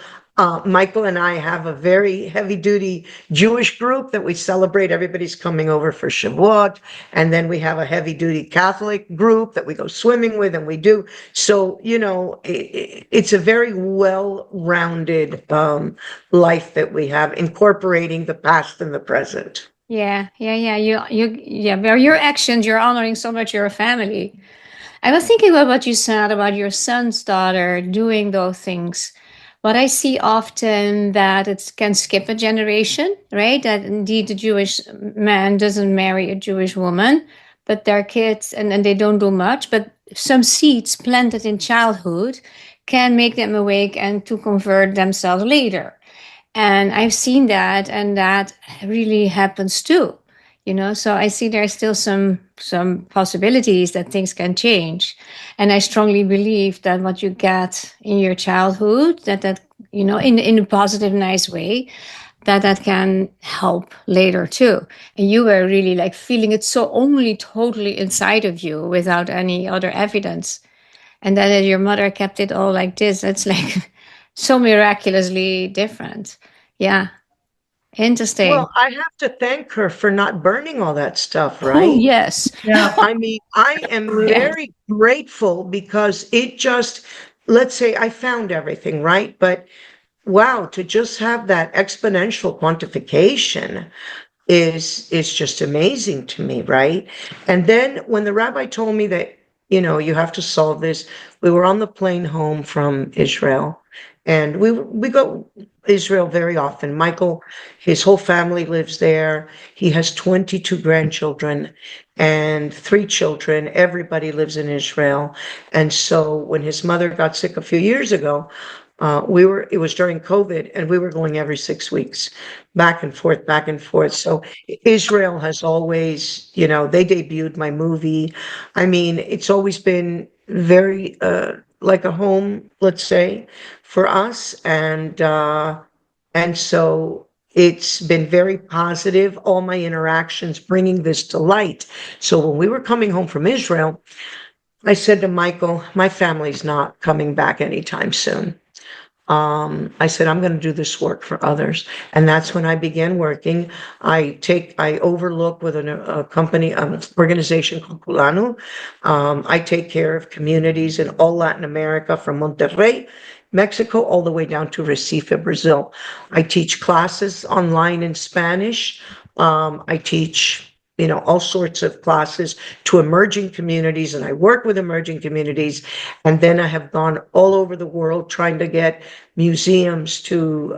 Michael and I have a very heavy duty Jewish group that we celebrate. Everybody's coming over for Shavuot. And then we have a heavy duty Catholic group that we go swimming with, and we do. So, it's a very well-rounded life that we have, incorporating the past and the present. Yeah, yeah, yeah. Yeah. By your actions, you're honoring so much your family. I was thinking about what you said about your son's daughter doing those things. But I see often that it can skip a generation, right? That indeed the Jewish man doesn't marry a Jewish woman, but their kids, and they don't do much, but some seeds planted in childhood can make them awake and to convert themselves later. And I've seen that, and that really happens too. So I see there's still some possibilities that things can change, and I strongly believe that what you get in your childhood, that in a positive, nice way, that can help later too. And you were really like feeling it so only totally inside of you without any other evidence, and then your mother kept it all like this. It's like so miraculously different. Yeah. Interesting. Well, I have to thank her for not burning all that stuff, Oh, right? yes. Yeah. I mean, I am very grateful because it just, let's say I found everything, right? But wow, to just have that exponential quantification is just amazing to me, right? And then when the rabbi told me that, you have to solve this, we were on the plane home from Israel, and we go Israel very often. Michael, his whole family lives there. He has 22 grandchildren and 3 children. Everybody lives in Israel. And so when his mother got sick a few years ago, it was during COVID, and we were going every 6 weeks, back and forth, back and forth. So Israel has always, they debuted my movie. I mean, it's always been very, like a home, let's say, for us. And so it's been very positive, all my interactions bringing this to light. So when we were coming home from Israel, I said to Michael, my family's not coming back anytime soon. I said, I'm going to do this work for others. And that's when I began working. I overlook with a company, organization called Culanu. I take care of communities in all Latin America, from Monterrey, Mexico, all the way down to Recife, Brazil. I teach classes online in Spanish. I teach all sorts of classes to emerging communities, and I work with emerging communities. And then I have gone all over the world trying to get museums to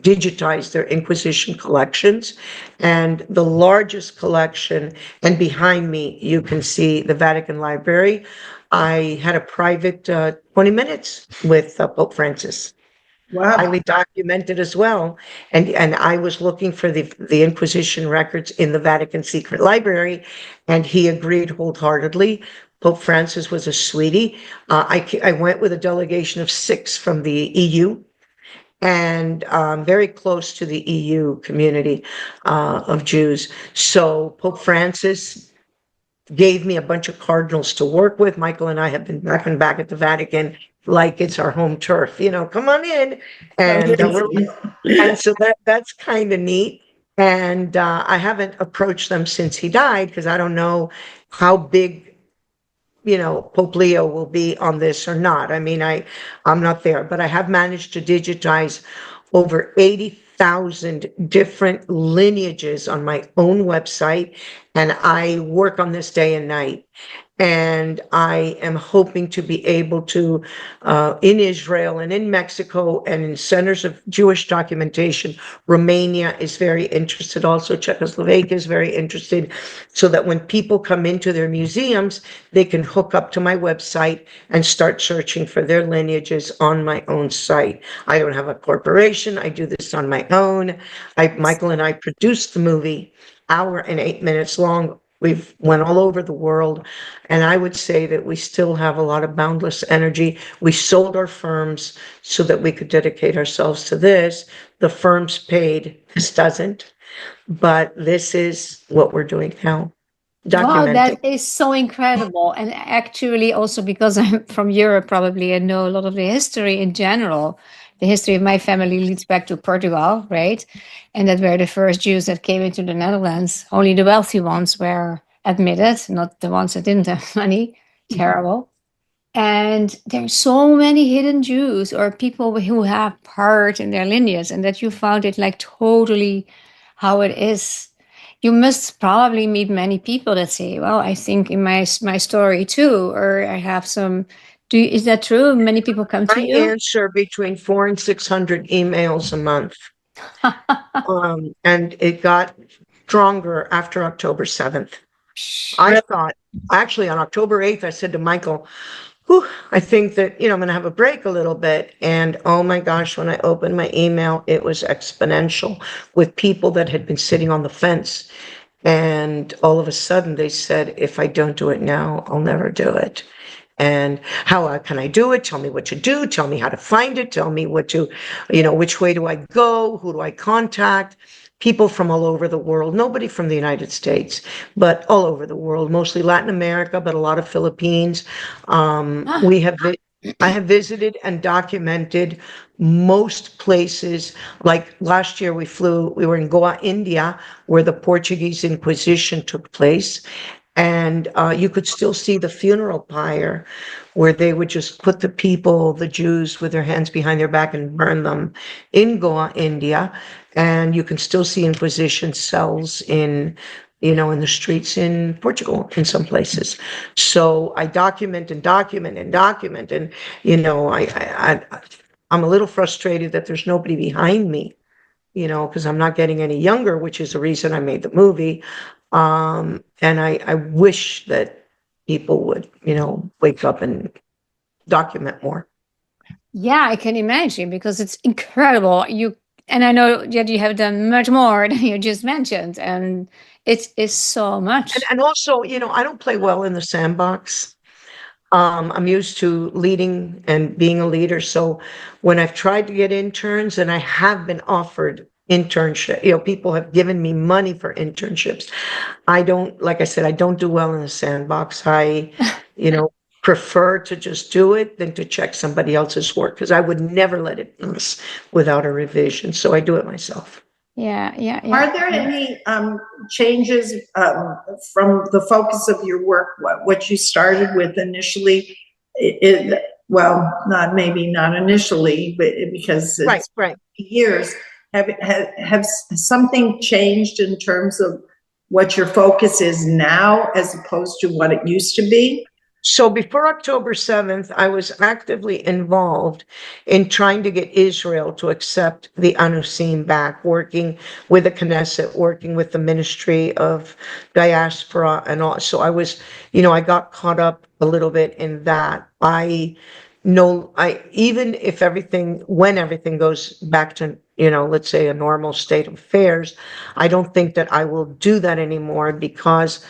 digitize their Inquisition collections. And the largest collection, and behind me, you can see the Vatican Library. I had a private 20 minutes with Pope Francis. Wow. Highly documented as well. And I was looking for the Inquisition records in the Vatican Secret Library, and he agreed wholeheartedly. Pope Francis was a sweetie. I went with a delegation of 6 from the EU, and very close to the EU community of Jews. So Pope Francis gave me a bunch of cardinals to work with. Michael and I have been back and back at the Vatican like it's our home turf, come on in. And so that's kind of neat. And I haven't approached them since he died, because I don't know how big, Pope Leo will be on this or not. I mean, I'm not there, but I have managed to digitize over 80,000 different lineages on my own website, and I work on this day and night. And I am hoping to be able to, in Israel and in Mexico and in centers of Jewish documentation. Romania is very interested, also Czechoslovakia is very interested, so that when people come into their museums, they can hook up to my website and start searching for their lineages on my own site. I don't have a corporation. I do this on my own. Michael and I produced the movie, hour and 8 minutes long. We've went all over the world, and I would say that we still have a lot of boundless energy. We sold our firms so that we could dedicate ourselves to this. The firms paid, this doesn't, but this is what we're doing now, Wow, documenting. that is so incredible. And actually, also because I'm from Europe, probably, and know a lot of the history in general. The history of my family leads back to Portugal, right? And that were the first Jews that came into the Netherlands. Only the wealthy ones were admitted, not the ones that didn't have money. Terrible. And there's so many hidden Jews or people who have part in their lineage, and that you found it like totally how it is. You must probably meet many people that say, "Well, I think in my story too," or I have some. Is that true? Many people come to I you. answer between 400 and 600 emails a month. And it got stronger after October 7th. I thought, actually, on October 8th, I said to Michael, whew, I think that, I'm going to have a break a little bit. And oh my gosh, when I opened my email, it was exponential with people that had been sitting on the fence. And all of a sudden they said, if I don't do it now, I'll never do it. And how can I do it? Tell me what to do. Tell me how to find it. Tell me which way do I go? Who do I contact? People from all over the world, nobody from the United States, but all over the world, mostly Latin America, but a lot of Philippines. I have visited and documented most places. Like last year we were in Goa, India, where the Portuguese Inquisition took place. And you could still see the funeral pyre where they would just put the Jews, with their hands behind their back and burn them in Goa, India. And you can still see Inquisition cells in the streets in Portugal, in some places. So I document and document and document. And, I'm a little frustrated that there's nobody behind me, because I'm not getting any younger, which is the reason I made the movie. And I wish that people would, wake up and document more. Yeah, I can imagine because it's incredible. And I know that you have done much more than you just mentioned, and it is so much. And also, I don't play well in the sandbox. I'm used to leading and being a leader. So when I've tried to get interns and I have been offered internship, people have given me money for internships. Like I said, I don't do well in the sandbox. I, prefer to just do it than to check somebody else's work, because I would never let it pass without a revision. So I do it myself. Yeah. Are there any changes from the focus of your work? What you started with initially, well, not initially, but because it's Right. years. Have something changed in terms of what your focus is now as opposed to what it used to be? So before October 7th, I was actively involved in trying to get Israel to accept the anusim back, working with the Knesset, working with the Ministry of Diaspora and all. So I was, I got caught up a little bit in that. Even if when everything goes back to, let's say a normal state of affairs, I don't think that I will do that anymore, because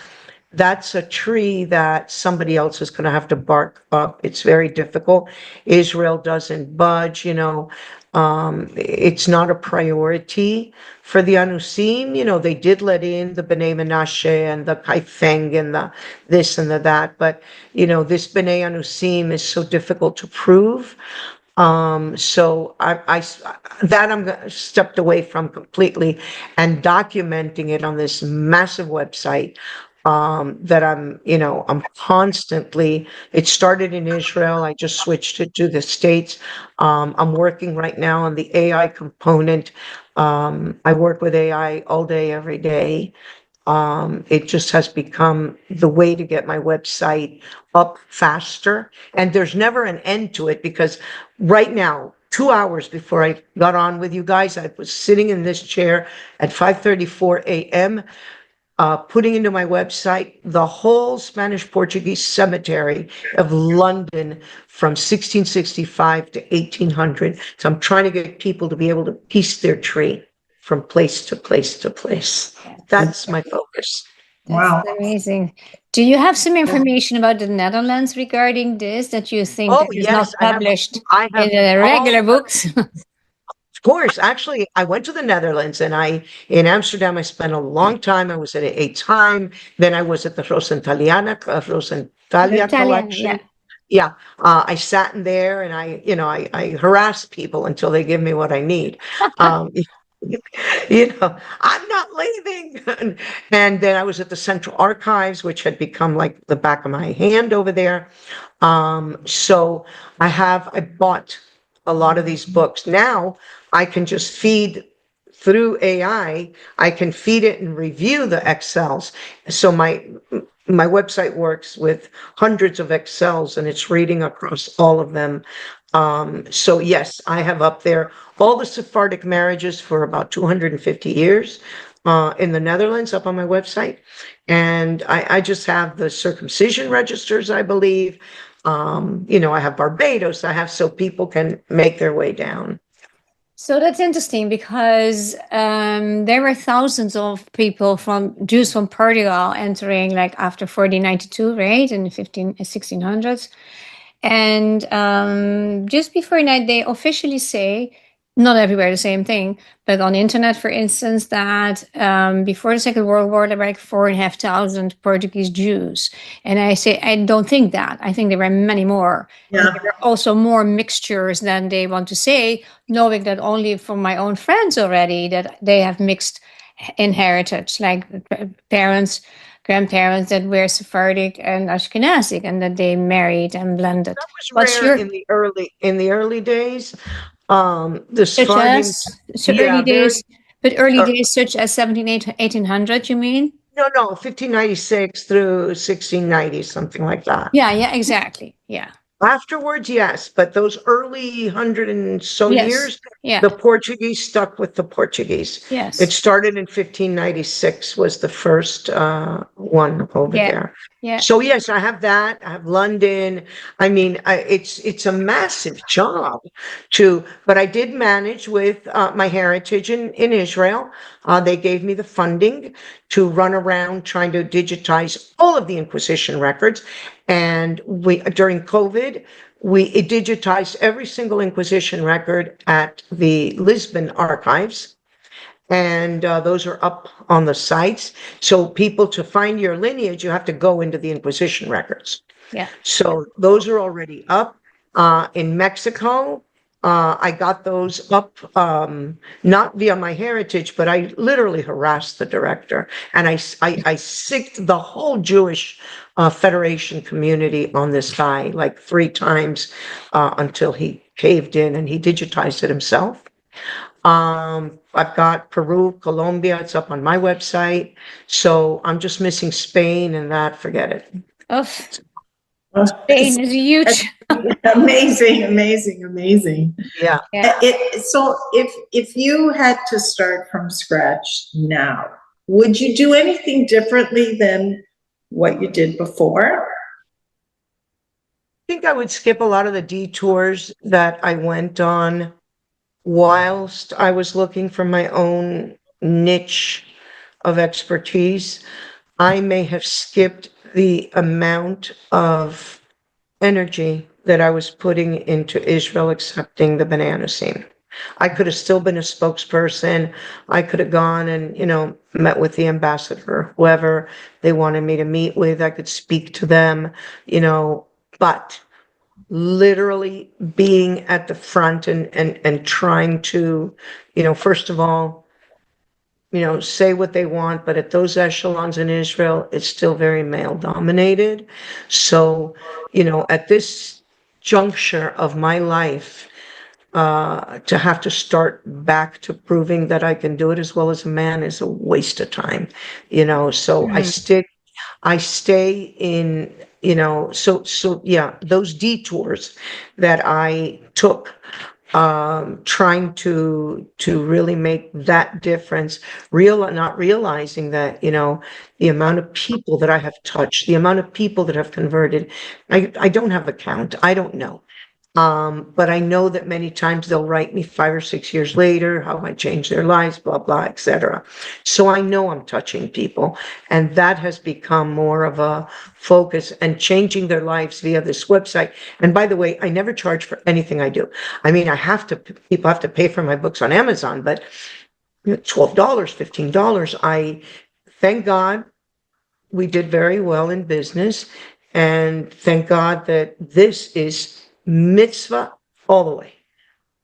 that's a tree that somebody else is going to have to bark up. It's very difficult. Israel doesn't budge, it's not a priority for the Anusim. They did let in the B'nai Menashe and the Kaifeng and the this and the that, but this B'nai Anusim is so difficult to prove. So I'm stepped away from completely, and documenting it on this massive website. That I'm constantly, it started in Israel. I just switched it to the States. I'm working right now on the AI component. I work with AI all day, every day. It just has become the way to get my website up faster. And there's never an end to it, because right now, 2 hours before I got on with you guys, I was sitting in this chair at 5:34 a.m., putting into my website the whole Spanish Portuguese cemetery of London from 1665 to 1800. So I'm trying to get people to be able to piece their tree from place to place to place. That's my focus. Wow. That's amazing. Do you have some information about the Netherlands regarding this that you think Oh, that is not yes, published I have in the regular books? Of course, actually, I went to the Netherlands, and in Amsterdam, I spent a long time. I was at a time. Then I was at the Rosentalia Italian, collection. yeah. Yeah, I sat in there, and I harass people until they give me what I need. Um, I'm not leaving. And then I was at the Central Archives, which had become like the back of my hand over there. So I bought a lot of these books. Now I can just feed through AI. I can feed it and review the Excels. So my website works with hundreds of Excels, and it's reading across all of them. So yes, I have up there all the Sephardic marriages for about 250 years in the Netherlands up on my website. And I just have the circumcision registers, I believe. I have Barbados, so people can make their way down. So that's interesting because there were thousands of people Jews from Portugal entering like after 1492, right, in the 1600s. And just before that, they officially say, not everywhere the same thing, but on the internet, for instance, that before the Second World War, there were like 4,500 Portuguese Jews. And I say, I don't think that. I think there were many more. Yeah. And there were also more mixtures than they want to say, knowing that only from my own friends already, that they have mixed inheritance, like parents, grandparents that were Sephardic and Ashkenazic, and that they married and blended. That was What's rare your in the early days. The such Sephardians, as so yeah, early days, but early uh, days such as 1800, you mean? no, 1596 through 1690, something like that. Yeah, exactly. Yeah. Afterwards, yes, but those early 100 and so Yes. years, Yeah. the Portuguese stuck with the Portuguese. Yes. It started in 1596 was the first one over Yeah. there. Yeah. So yes, I have that. I have London. I mean, it's a massive job but I did manage with my heritage in Israel. They gave me the funding to run around trying to digitize all of the Inquisition records. And during COVID, we digitized every single Inquisition record at the Lisbon archives. And those are up on the sites. So people, to find your lineage, you have to go into the Inquisition records. Yeah. So those are already up. In Mexico, I got those up, not via my heritage, but I literally harassed the director, and I sicked the whole Jewish Federation community on this guy like 3 times until he caved in and he digitized it himself. I've got Peru, Colombia, it's up on my website. So I'm just missing Spain, and that, forget it. Oh, Spain is huge. Amazing, amazing, amazing. Yeah. Yeah. So if you had to start from scratch now, would you do anything differently than what you did before? I think I would skip a lot of the detours that I went on whilst I was looking for my own niche of expertise. I may have skipped the amount of energy that I was putting into Israel accepting the banana scene. I could have still been a spokesperson. I could have gone and, met with the ambassador, whoever they wanted me to meet with. I could speak to them, but literally being at the front and trying to, first of all, say what they want, but at those echelons in Israel, it's still very male dominated. So, at this juncture of my life, to have to start back to proving that I can do it as well as a man is a waste of time, so I stay in, so yeah, those detours that I took, trying to really make that difference, not realizing that, the amount of people that I have touched, the amount of people that have converted, I don't have a count. I don't know. But I know that many times they'll write me 5 or 6 years later, how I changed their lives, blah, blah, etc. So I know I'm touching people, and that has become more of a focus and changing their lives via this website. And by the way, I never charge for anything I do. I mean, people have to pay for my books on Amazon, but $12, $15. Thank God we did very well in business. And thank God that this is mitzvah all the way.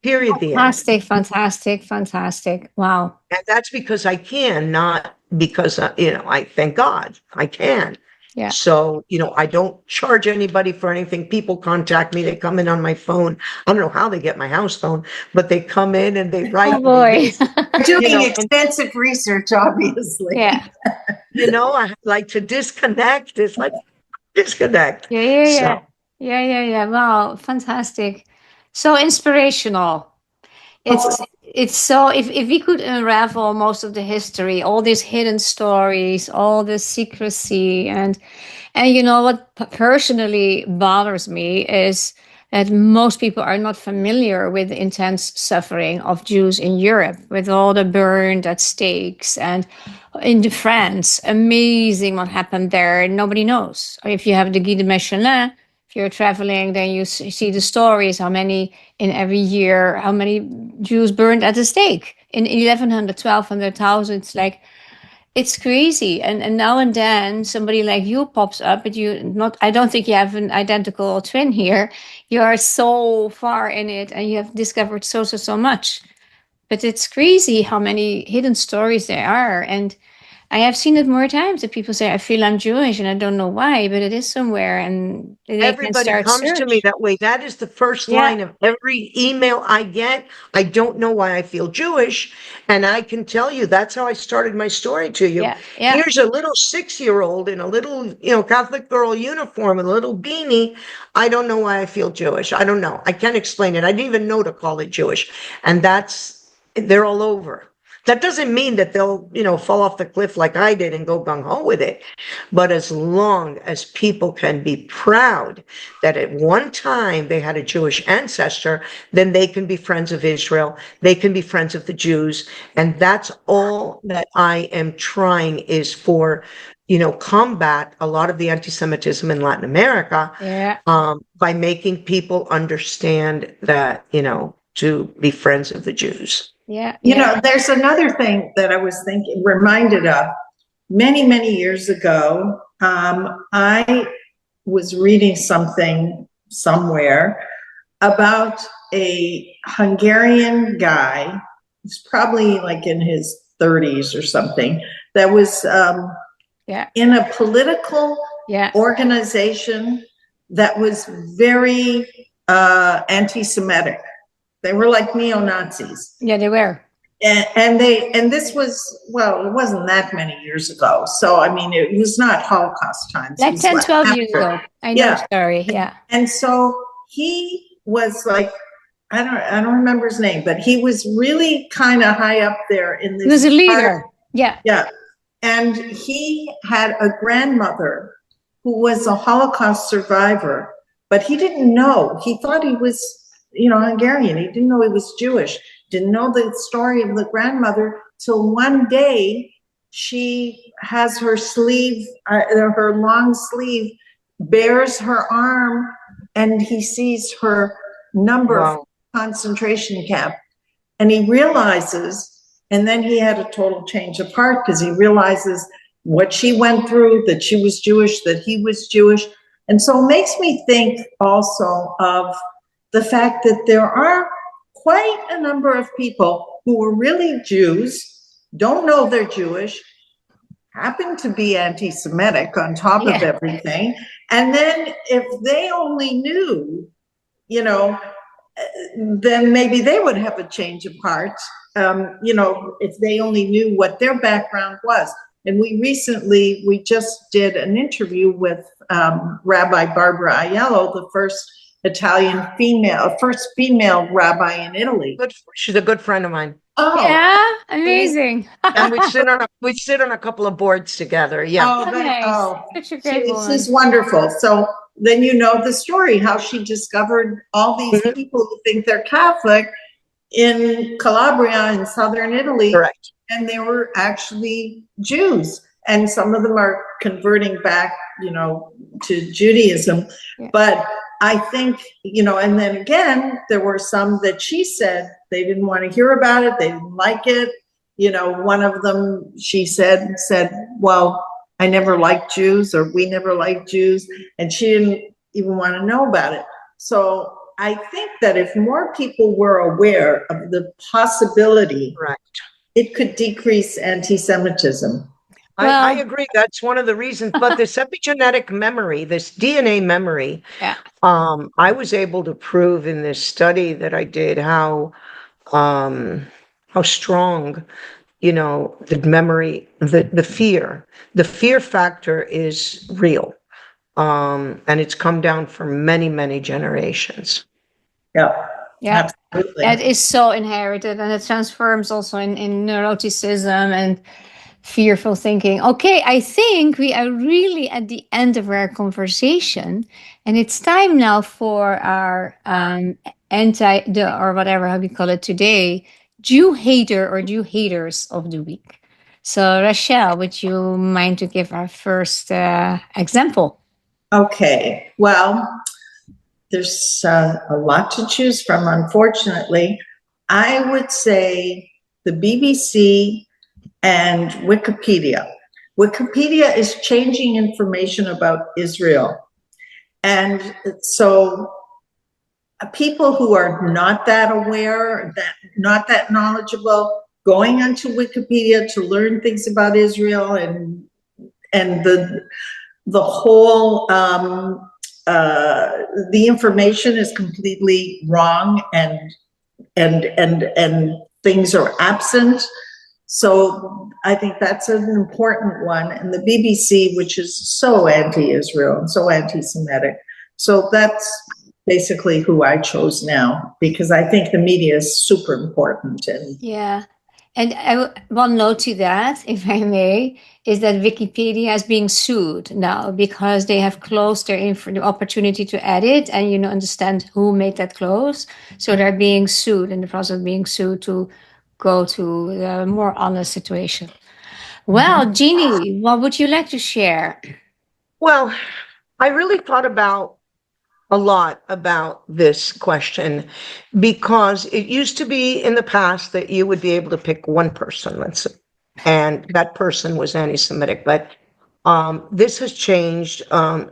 Period. The end. Fantastic. Wow. And that's because I can, not because, I thank God I can. Yeah. So, I don't charge anybody for anything. People contact me. They come in on my phone. I don't know how they get my house phone, but they come in and they write. Oh boy. Doing extensive research, obviously. Yeah. I like to disconnect. It's like disconnect. Yeah. So. Yeah. Wow, fantastic. So inspirational. It's so, if we could unravel most of the history, all these hidden stories, all the secrecy, and what personally bothers me is that most people are not familiar with the intense suffering of Jews in Europe, with all the burned at stakes, and in France, amazing what happened there. Nobody knows. If you have the Guide de Michelin, if you're traveling, then you see the stories, how many in every year, how many Jews burned at the stake in 1100, 1200,000. It's like, it's crazy. And now and then somebody like you pops up, but I don't think you have an identical twin here. You are so far in it and you have discovered so much. But it's crazy how many hidden stories there are. And I have seen it more times that people say, I feel I'm Jewish and I don't know why, but it is somewhere, and they can Everybody start comes to me search. that way. That is the first line of every email I get. I don't know why I feel Jewish. And I can tell you, that's how I started my story to you. Yeah. Here's a little 6-year-old in a little, Catholic girl uniform with a little beanie. I don't know why I feel Jewish. I don't know. I can't explain it. I didn't even know to call it Jewish. And they're all over. That doesn't mean that they'll, fall off the cliff like I did and go gung-ho with it. But as long as people can be proud that at one time they had a Jewish ancestor, then they can be friends of Israel. They can be friends of the Jews. And that's all that I am trying is for, combat a lot of the anti-Semitism in Latin America. Yeah. By making people understand that, to be friends of the Jews. Yeah. There's another thing that I was reminded of many years ago. I was reading something somewhere about a Hungarian guy who's probably like in his 30s or something, that was in a political organization that was very anti-Semitic. They were like neo-Nazis. Yeah, they were. And this was, it wasn't that many years ago. So, I mean, it was not Holocaust times. Like 10, 12 years ago. I know the story, yeah. And so he was like, I don't remember his name, but he was really kind of high up there in this. He was a leader. Yeah. Yeah. And he had a grandmother who was a Holocaust survivor, but he didn't know. He thought he was, Hungarian. He didn't know he was Jewish. Didn't know the story of the grandmother till one day she has her sleeve, her long sleeve bears her arm, and he sees her number of concentration camp, and he realizes, and then he had a total change of heart because he realizes what she went through, that she was Jewish, that he was Jewish. And so it makes me think also of the fact that there are quite a number of people who are really Jews, don't know they're Jewish, happen to be anti-Semitic on top of everything. And then if they only knew, then maybe they would have a change of heart, if they only knew what their background was. And we just did an interview with Rabbi Barbara Aiello, the first female rabbi in Italy. She's a good friend of mine. Oh, Yeah, amazing. And we sit on a couple of boards together. Yeah. Such a great woman. She's wonderful. So then you know the story, how she discovered all these people who think they're Catholic in Calabria in southern Italy. Correct. And they were actually Jews. And some of them are converting back, to Judaism. Yeah. But I think, and then again, there were some that she said they didn't want to hear about it. They didn't like it. One of them, she said, well, I never liked Jews, or we never liked Jews. And she didn't even want to know about it. So I think that if more people were aware of the possibility, it could decrease anti-Semitism. I agree. That's one of the reasons. But this epigenetic memory, this DNA memory, I was able to prove in this study that I did how strong, the memory, the fear factor is real. And it's come down for many, many generations. Yeah. Yeah, absolutely. It is so inherited, and it transforms also in neuroticism and fearful thinking. Okay, I think we are really at the end of our conversation, and it's time now for our or whatever, how we call it today, Jew hater or Jew haters of the week. So Rachel, would you mind to give our first example? Okay, well, there's a lot to choose from, unfortunately. I would say the BBC and Wikipedia. Wikipedia is changing information about Israel. And so people who are not that aware, not that knowledgeable, going onto Wikipedia to learn things about Israel and the whole the information is completely wrong and things are absent. So I think that's an important one. And the BBC, which is so anti-Israel and so anti-Semitic. So that's basically who I chose now, because I think the media is super important. And one note to that, if I may, is that Wikipedia is being sued now because they have closed the opportunity to edit and understand who made that close. So they're being sued, in the process of being sued, to go to a more honest situation. Well, Jeannie, what would you like to share? Well, I really thought a lot about this question, because it used to be in the past that you would be able to pick one person, and that person was anti-Semitic. But this has changed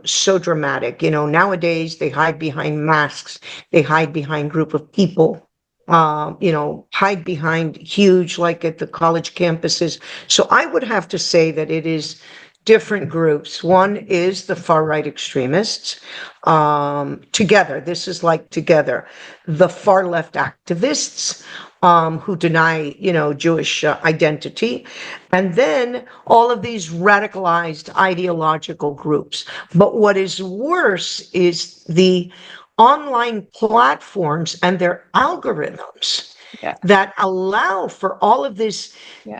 so dramatic. Nowadays they hide behind masks, they hide behind group of people, hide behind huge, like at the college campuses. So I would have to say that it is different groups. One is the far right extremists. Together, this is like together, the far left activists who deny, Jewish identity, and then all of these radicalized ideological groups. But what is worse is the online platforms and their algorithms that allow for all of this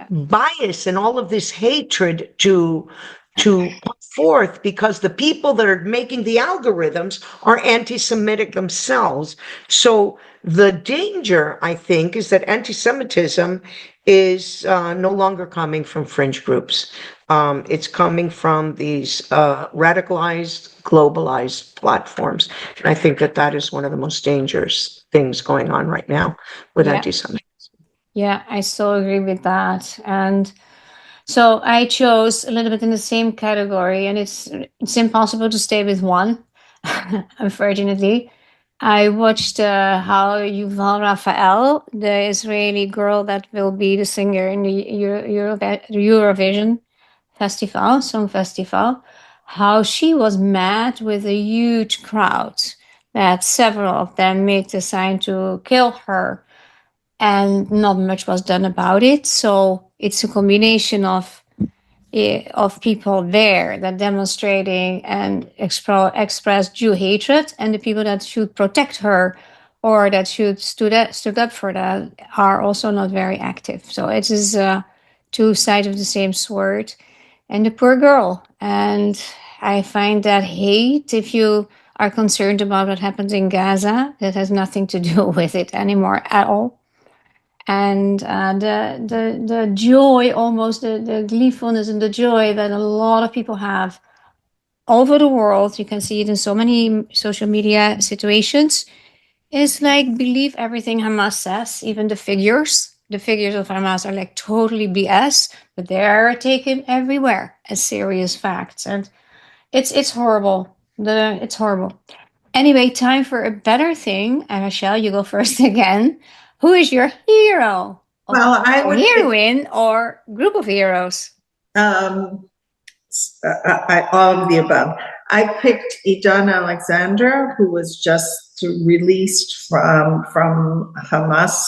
bias and all of this hatred to put forth, because the people that are making the algorithms are anti-Semitic themselves. So the danger, I think, is that anti-Semitism is no longer coming from fringe groups. It's coming from these radicalized, globalized platforms. And I think that is one of the most dangerous things going on right now with anti-Semitism. Yeah, I so agree with that. And so I chose a little bit in the same category, and it's impossible to stay with one, unfortunately. I watched how Yuval Raphael, the Israeli girl that will be the singer in the Eurovision Festival, Song Festival, how she was met with a huge crowd, that several of them made the sign to kill her, and not much was done about it. So it's a combination of people there that demonstrating and express Jew hatred, and the people that should protect her or that should stood up for that are also not very active. So it is two sides of the same sword. And the poor girl. And I find that hate, if you are concerned about what happens in Gaza, that has nothing to do with it anymore at all. And the joy, almost the gleefulness and the joy that a lot of people have all over the world, you can see it in so many social media situations, is like believe everything Hamas says, even the figures. The figures of Hamas are like totally BS, but they're taken everywhere as serious facts, and it's horrible. It's horrible. Anyway, time for a better thing. And Michelle, you go first again. Who is your hero? Well, I Or would heroine or group of heroes? all of the above. I picked Idan Alexander, who was just released from Hamas,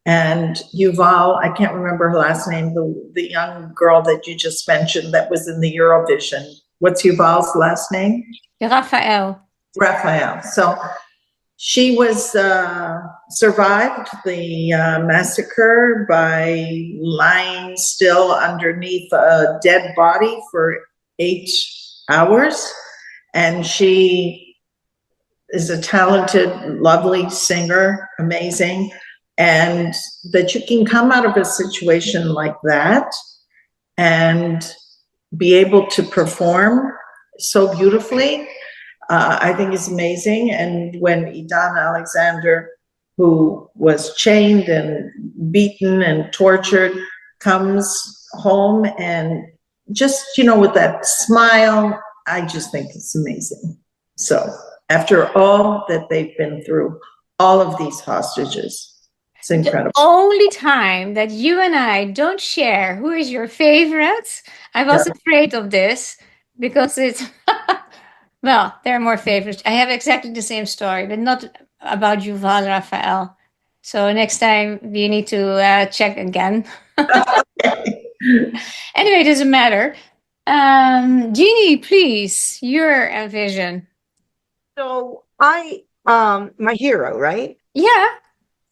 and Yuval, I can't remember her last name, the young girl that you just mentioned that was in the Eurovision. What's Yuval's last name? Raphael. Raphael. So she was survived the massacre by lying still underneath a dead body for 8 hours. And she is a talented, lovely singer, amazing. And that you can come out of a situation like that and be able to perform so beautifully, I think is amazing. And when Idan Alexander, who was chained and beaten and tortured, comes home and just, with that smile, I just think it's amazing. So after all that they've been through, all of these hostages, it's incredible. The only time that you and I don't share who is your favorite, I was afraid of this because it's, well, there are more favorites. I have exactly the same story, but not about Yuval Raphael. So next time we need to check again. Anyway, it doesn't matter. Jeannie, please, your vision. So my hero, right? Yeah.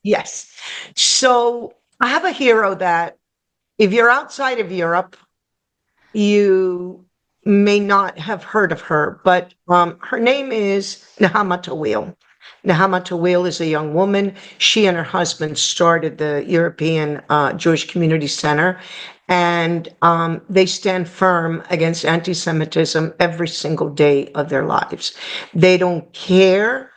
Yes. So I have a hero that if you're outside of Europe, you may not have heard of her, but her name is Nahama Tawil. Nahama Tawil is a young woman. She and her husband started the European Jewish Community Center, and they stand firm against anti-Semitism every single day of their lives. They don't care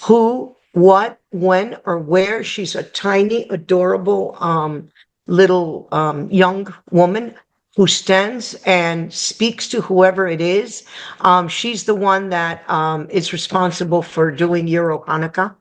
who, what, when, or where. She's a tiny, adorable little young woman who stands and speaks to whoever it is. She's the one that is responsible for doing Euro Hanukkah.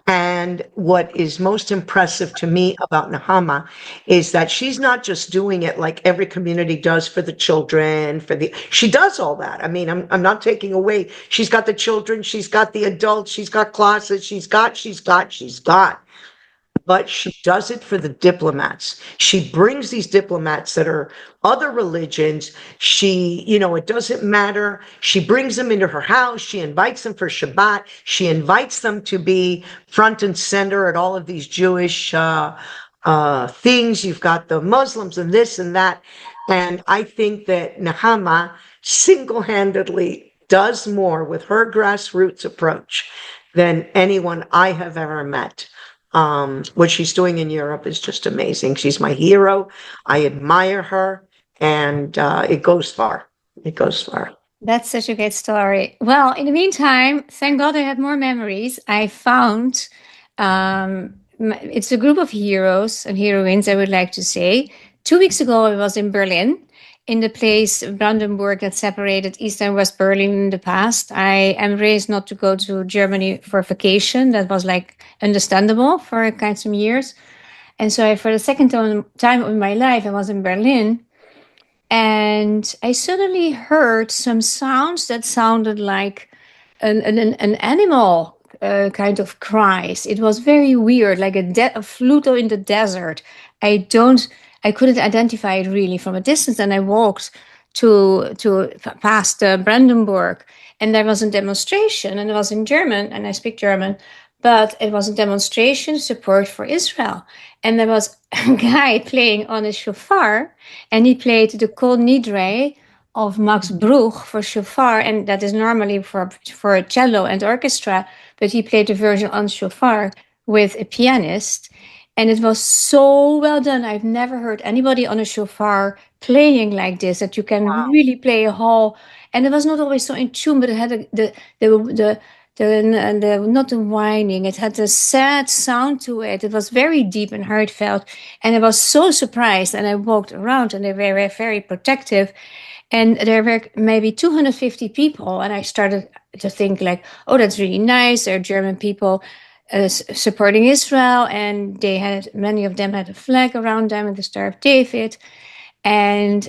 And what is most impressive to me about Nahama is that she's not just doing it like every community does for the children, she does all that. I mean, I'm not taking away. She's got the children, she's got the adults, she's got classes, she's got. But she does it for the diplomats. She brings these diplomats that are other religions. It doesn't matter. She brings them into her house. She invites them for Shabbat. She invites them to be front and center at all of these Jewish things. You've got the Muslims and this and that. And I think that Nahama single-handedly does more with her grassroots approach than anyone I have ever met. What she's doing in Europe is just amazing. She's my hero. I admire her, and it goes far. It goes far. That's such a great story. Well, in the meantime, thank God I had more memories. I found it's a group of heroes and heroines, I would like to say. 2 weeks ago, I was in Berlin, in the place Brandenburg that separated East and West Berlin in the past. I am raised not to go to Germany for vacation. That was like understandable for quite some years. And so for the second time in my life, I was in Berlin. And I suddenly heard some sounds that sounded like an animal kind of cries. It was very weird, like a flute in the desert. I couldn't identify it really from a distance, and I walked to past Brandenburg, and there was a demonstration, and it was in German, and I speak German, but it was a demonstration support for Israel, and there was a guy playing on a shofar, and he played the Kol Nidre of Max Bruch for shofar, and that is normally for cello and orchestra, but he played the version on shofar with a pianist, and it was so well done. I've never heard anybody on a shofar playing like this, that you can really play a whole, and it was not always so in tune, but it had the not the whining, it had a sad sound to it. It was very deep and heartfelt, and I was so surprised, and I walked around, and they were very protective. And there were maybe 250 people, and I started to think like, oh, that's really nice. There are German people supporting Israel, and many of them had a flag around them and the Star of David. And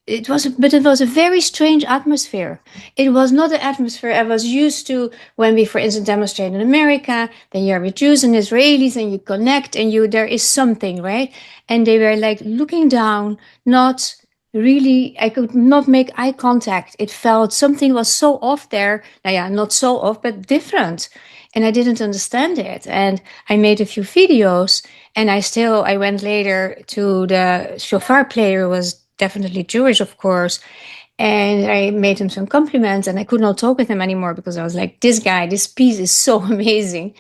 it was a very strange atmosphere. It was not the atmosphere I was used to when we, for instance, demonstrate in America. Then you're with Jews and Israelis, and you connect, and there is something, right? And they were like looking down, not really, I could not make eye contact. It felt something was so off there. Not so off, but different. And I didn't understand it. And I made a few videos, and I went later to the shofar player, who was definitely Jewish, of course. And I made him some compliments, and I could not talk with him anymore because I was like, this piece is so amazing.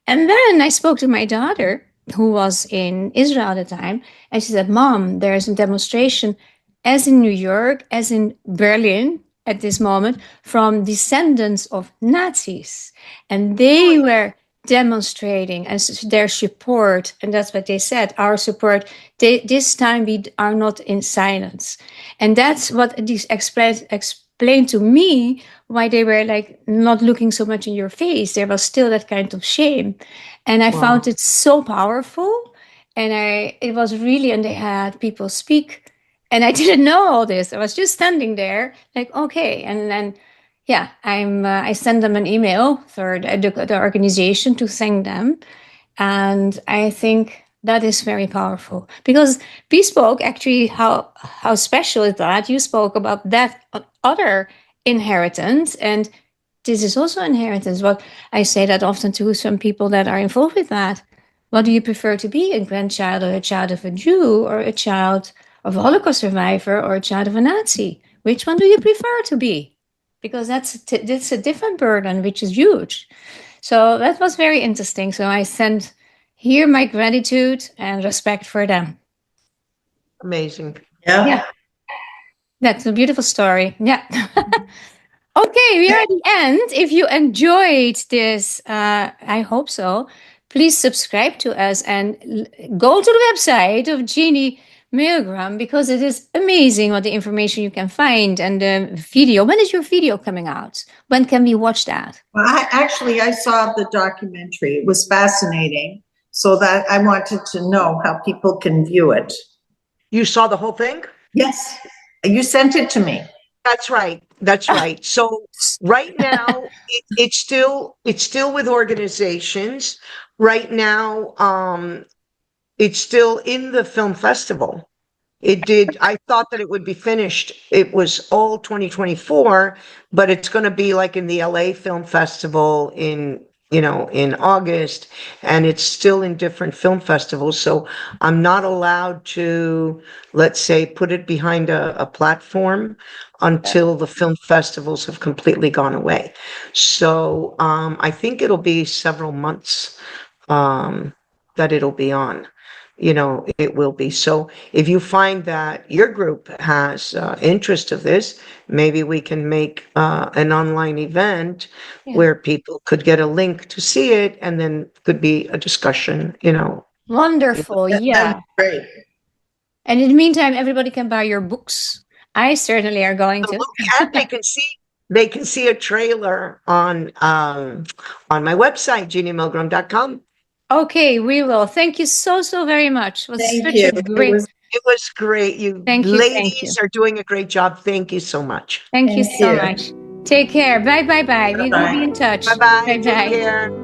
And then I spoke to my daughter, who was in Israel at the time, and she said, Mom, there's a demonstration as in New York, as in Berlin at this moment, from descendants of Nazis. And they were demonstrating and their support, and that's what they said, our support. This time we are not in silence. And that's what this explained to me why they were like not looking so much in your face. There was still that kind of shame. And I found it so powerful. And it was really, and they had people speak. And I didn't know all this. I was just standing there, like, okay. And then, I sent them an email for the organization to thank them. And I think that is very powerful, because we spoke actually how special is that. You spoke about that other inheritance, and this is also inheritance. What I say that often to some people that are involved with that. What do you prefer to be, a grandchild or a child of a Jew, or a child of a Holocaust survivor, or a child of a Nazi? Which one do you prefer to be? Because that's a different burden, which is huge. So that was very interesting. So I sent here my gratitude and respect for them. Amazing. Yeah. That's a beautiful story. Yeah. Okay, we are at the end. If you enjoyed this, I hope so, please subscribe to us and go to the website of Genie Milgrom, because it is amazing what the information you can find, and the video. When is your video coming out? When can we watch that? Well, I saw the documentary. It was fascinating. So that I wanted to know how people can view it. You saw the whole thing? Yes. You sent it to me. That's right. That's right. So right now, it's still with organizations. Right now, it's still in the film festival. I thought that it would be finished. It was all 2024, but it's going to be like in the LA Film Festival in August, and it's still in different film festivals. So I'm not allowed to, let's say, put it behind a platform until the film festivals have completely gone away. So I think it'll be several months that it'll be on. It will be. So if you find that your group has interest of this, maybe we can make an online event where people could get a link to see it, and then could be a discussion, Wonderful. Yeah. Great. And in the meantime, everybody can buy your books. I certainly are going to. And they can see a trailer on my website, geniemilgrom.com. Okay, we will. Thank you so very much. It was Thank you. It was great. You ladies are doing a great job. Thank you so much. Thank you so much. Take care. Bye, bye, bye. We will Bye-bye. be in touch. Bye-bye. Bye, Take bye. care.